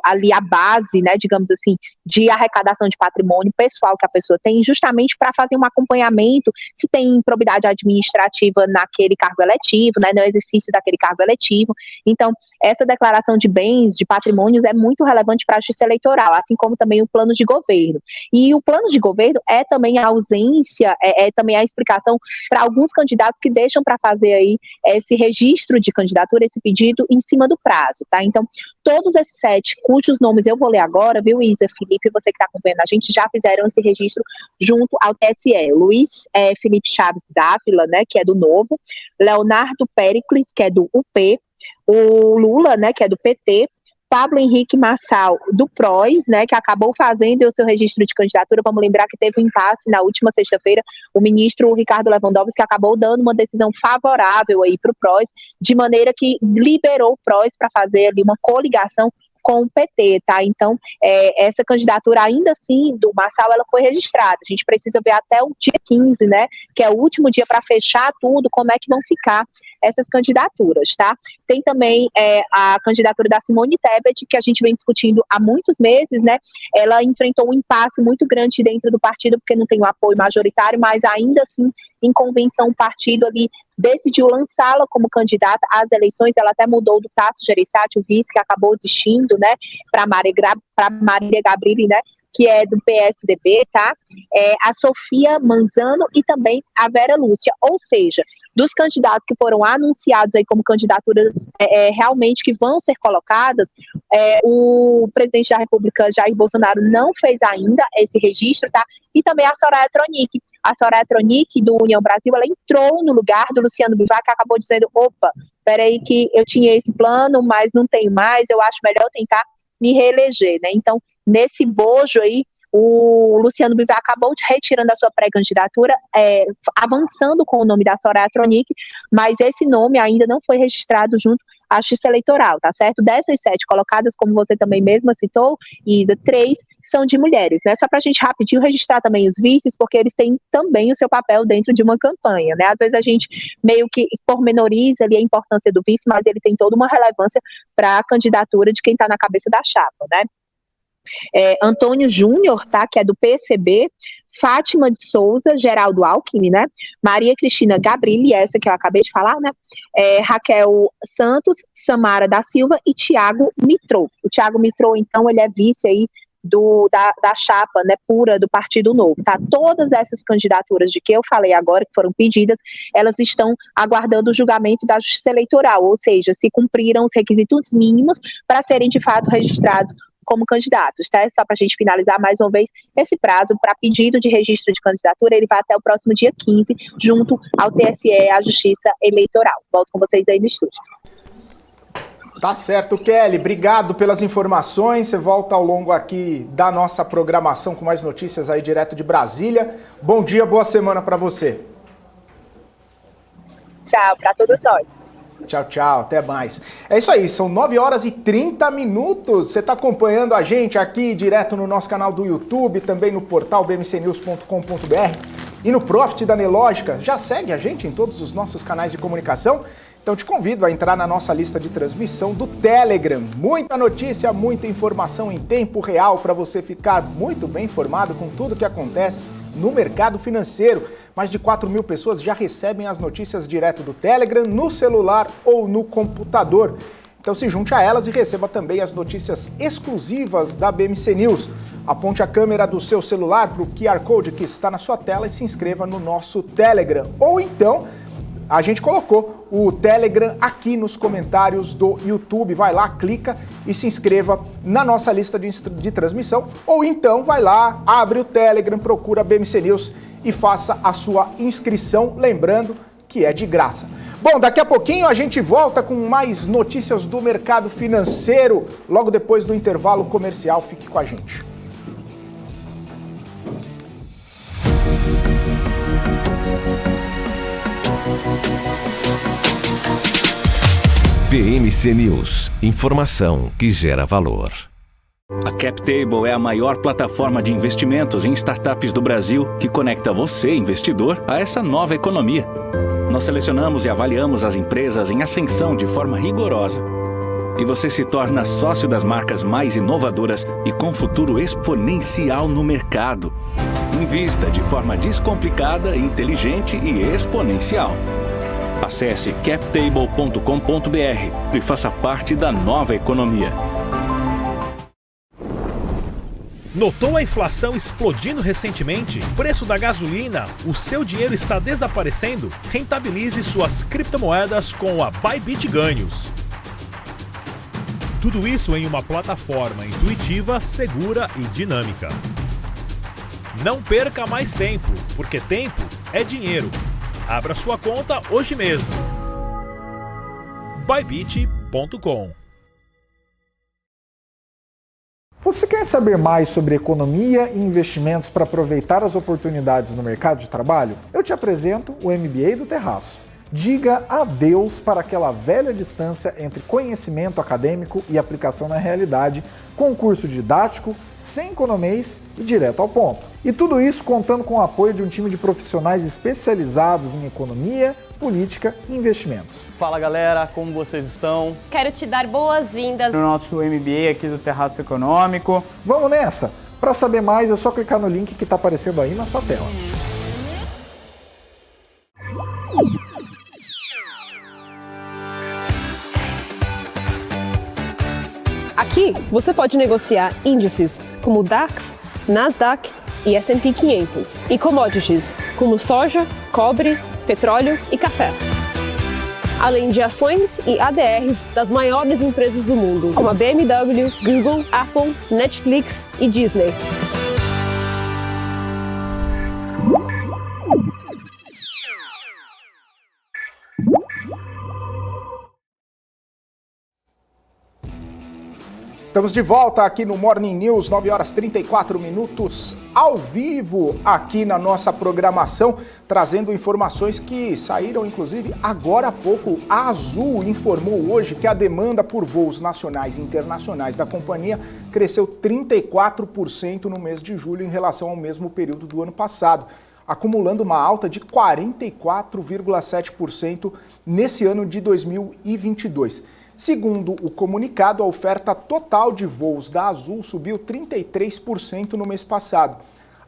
ali a base, né, digamos assim, de arrecadação de patrimônio pessoal que a pessoa tem, justamente para fazer um acompanhamento se tem improbidade administrativa naquele cargo eletivo, né, no exercício daquele cargo eletivo. Então, essa declaração de bens, de patrimônios é muito relevante para a Justiça Eleitoral, assim como também o plano de governo. E o plano de governo é também a ausência, é também a explicação para alguns candidatos que deixam para fazer aí esse registro de candidatura, esse pedido em cima do prazo, tá? Então, todos esses 7, cujos nomes eu vou ler agora, viu, Isa, Felipe, você que está acompanhando a gente, já fizeram esse registro junto ao TSE. Luiz Felipe Chaves Dávila, né, que é do Novo, Leonardo Péricles, que é do UP, o Lula, né, que é do PT, Pablo Henrique Marçal, do PROS, né, que acabou fazendo o seu registro de candidatura. Vamos lembrar que teve um impasse na última sexta-feira, o ministro Ricardo Lewandowski acabou dando uma decisão favorável aí para o PROS, de maneira que liberou o PROS para fazer ali uma coligação com o PT, tá? Então, essa candidatura ainda assim do Marçal, ela foi registrada. A gente precisa ver até o dia 15, né, que é o último dia para fechar tudo, como é que vão ficar essas candidaturas, tá? Tem também a candidatura da Simone Tebet, que a gente vem discutindo há muitos meses, né? Ela enfrentou um impasse muito grande dentro do partido, porque não tem o apoio majoritário, mas ainda assim, em convenção, o partido ali decidiu lançá-la como candidata às eleições. Ela até mudou do Tasso Gereissati, o vice, que acabou desistindo, né, para Marília Gabrilli, né, que é do PSDB, tá? A Sofia Manzano e também a Vera Lúcia, ou seja, dos candidatos que foram anunciados aí como candidaturas realmente que vão ser colocadas, o presidente da República, Jair Bolsonaro, não fez ainda esse registro, tá? E também a Soraya Tronic. A Soraya Tronic, do União Brasil, ela entrou no lugar do Luciano Bivar, que acabou dizendo, opa, peraí que eu tinha esse plano, mas não tenho mais, eu acho melhor tentar me reeleger, né? Então, nesse bojo aí, o Luciano Bivar acabou retirando a sua pré-candidatura, avançando com o nome da Soraya Tronic, mas esse nome ainda não foi registrado junto à Justiça Eleitoral, tá certo? Dessas 7 colocadas, como você também mesma citou, Isa, 3 são de mulheres, né? Só pra gente rapidinho registrar também os vices, porque eles têm também o seu papel dentro de uma campanha, né? Às vezes a gente meio que pormenoriza ali a importância do vice, mas ele tem toda uma relevância para a candidatura de quem está na cabeça da chapa, né? Antônio Júnior, tá, que é do PCB, Fátima de Souza, Geraldo Alckmin, né, Maria Cristina Gabrilli, essa que eu acabei de falar, né, Raquel Santos, Samara da Silva e Tiago Mitrô. O Tiago Mitrô, então, ele é vice aí da chapa, né, pura do Partido Novo, tá? Todas essas candidaturas de que eu falei agora, que foram pedidas, elas estão aguardando o julgamento da Justiça Eleitoral, ou seja, se cumpriram os requisitos mínimos para serem de fato registrados como candidatos, tá? Só para a gente finalizar mais uma vez, esse prazo para pedido de registro de candidatura, ele vai até o próximo dia 15, junto ao TSE, a Justiça Eleitoral. Volto com vocês aí no estúdio. Tá certo, Kelly. Obrigado pelas informações. Você volta ao longo aqui da nossa programação com mais notícias aí direto de Brasília. Bom dia, boa semana para você. Tchau, para todos nós. Tchau, tchau. Até mais. É isso aí, são 9 horas e 30 minutos. Você está acompanhando a gente aqui direto no nosso canal do YouTube, também no portal bmcnews.com.br e no Profit da Nelógica. Já segue a gente em todos os nossos canais de comunicação? Então te convido a entrar na nossa lista de transmissão do Telegram. Muita notícia, muita informação em tempo real para você ficar muito bem informado com tudo que acontece no mercado financeiro. Mais de 4 mil pessoas já recebem as notícias direto do Telegram, no celular ou no computador. Então se junte a elas e receba também as notícias exclusivas da BMC News. Aponte a câmera do seu celular para o QR Code que está na sua tela e se inscreva no nosso Telegram. Ou então, a gente colocou o Telegram aqui nos comentários do YouTube. Vai lá, clica e se inscreva na nossa lista de transmissão. Ou então vai lá, abre o Telegram, procura BMC News e faça a sua inscrição, lembrando que é de graça. Bom, daqui a pouquinho a gente volta com mais notícias do mercado financeiro, logo depois do intervalo comercial. Fique com a gente. BMC News, informação que gera valor. A CapTable é a maior plataforma de investimentos em startups do Brasil que conecta você, investidor, a essa nova economia. Nós selecionamos e avaliamos as empresas em ascensão de forma rigorosa. E você se torna sócio das marcas mais inovadoras e com futuro exponencial no mercado. Invista de forma descomplicada, inteligente e exponencial. Acesse captable.com.br e faça parte da nova economia. Notou a inflação explodindo recentemente? Preço da gasolina? O seu dinheiro está desaparecendo? Rentabilize suas criptomoedas com a Bybit Ganhos. Tudo isso em uma plataforma intuitiva, segura e dinâmica. Não perca mais tempo, porque tempo é dinheiro. Abra sua conta hoje mesmo. Bybit.com. Você quer saber mais sobre economia e investimentos para aproveitar as oportunidades no mercado de trabalho? Eu te apresento o MBA do Terraço. Diga adeus para aquela velha distância entre conhecimento acadêmico e aplicação na realidade, com um curso didático, sem economês e direto ao ponto. E tudo isso contando com o apoio de um time de profissionais especializados em economia, política e investimentos. Fala galera, como vocês estão? Quero te dar boas-vindas no nosso MBA aqui do Terraço Econômico. Vamos nessa? Para saber mais é só clicar no link que está aparecendo aí na sua tela. Aqui você pode negociar índices como DAX, Nasdaq e S&P 500 e commodities como soja, cobre, petróleo e café. Além de ações e ADRs das maiores empresas do mundo, como a BMW, Google, Apple, Netflix e Disney. Estamos de volta aqui no Morning News, 9 horas 34 minutos, ao vivo aqui na nossa programação, trazendo informações que saíram, inclusive, agora há pouco. A Azul informou hoje que a demanda por voos nacionais e internacionais da companhia cresceu 34% no mês de julho em relação ao mesmo período do ano passado, acumulando uma alta de 44,7% nesse ano de 2022. Segundo o comunicado, a oferta total de voos da Azul subiu 33% no mês passado.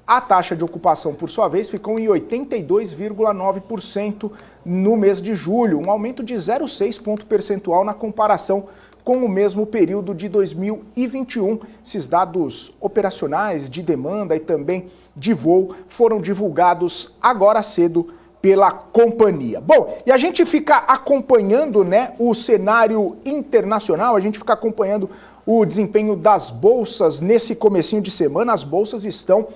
A taxa de ocupação, por sua vez, ficou em 82,9% no mês de julho, um aumento de 0,6 ponto percentual na comparação com o mesmo período de 2021. Esses dados operacionais de demanda e também de voo foram divulgados agora cedo pela companhia. Bom, e a gente fica acompanhando, né, o cenário internacional, a gente fica acompanhando o desempenho das bolsas nesse comecinho de semana. As bolsas estão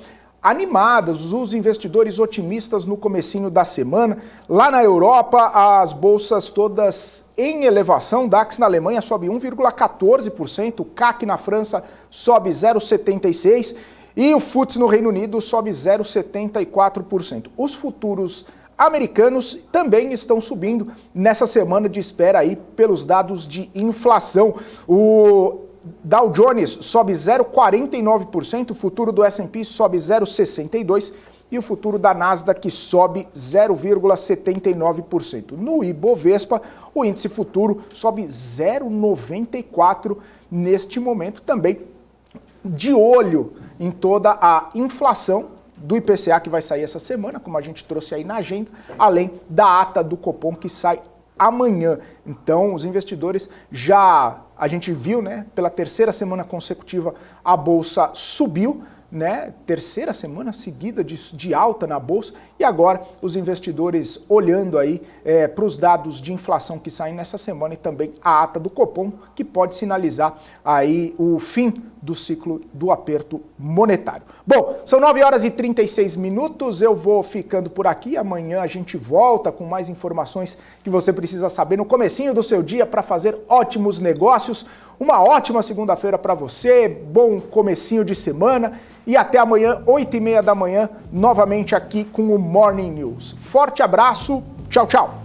animadas, os investidores otimistas no comecinho da semana. Lá na Europa, as bolsas todas em elevação. DAX na Alemanha sobe 1,14%, o CAC na França sobe 0,76% e o FTSE no Reino Unido sobe 0,74%. Os futuros americanos também estão subindo nessa semana de espera aí pelos dados de inflação. O Dow Jones sobe 0,49%, o futuro do S&P sobe 0,62% e o futuro da Nasdaq sobe 0,79%. No Ibovespa, o índice futuro sobe 0,94% neste momento, também de olho em toda a inflação do IPCA que vai sair essa semana, como a gente trouxe aí na agenda, além da ata do Copom que sai amanhã. Então, os investidores a gente viu, né, pela terceira semana consecutiva a bolsa subiu, né, terceira semana seguida de alta na bolsa, e agora os investidores olhando aí para os dados de inflação que saem nessa semana e também a ata do Copom, que pode sinalizar aí o fim do ciclo do aperto monetário. Bom, são 9h36, eu vou ficando por aqui, amanhã a gente volta com mais informações que você precisa saber no comecinho do seu dia para fazer ótimos negócios. Uma ótima segunda-feira para você, bom comecinho de semana e até amanhã, 8h30 da manhã, novamente aqui com o Morning News. Forte abraço, tchau, tchau!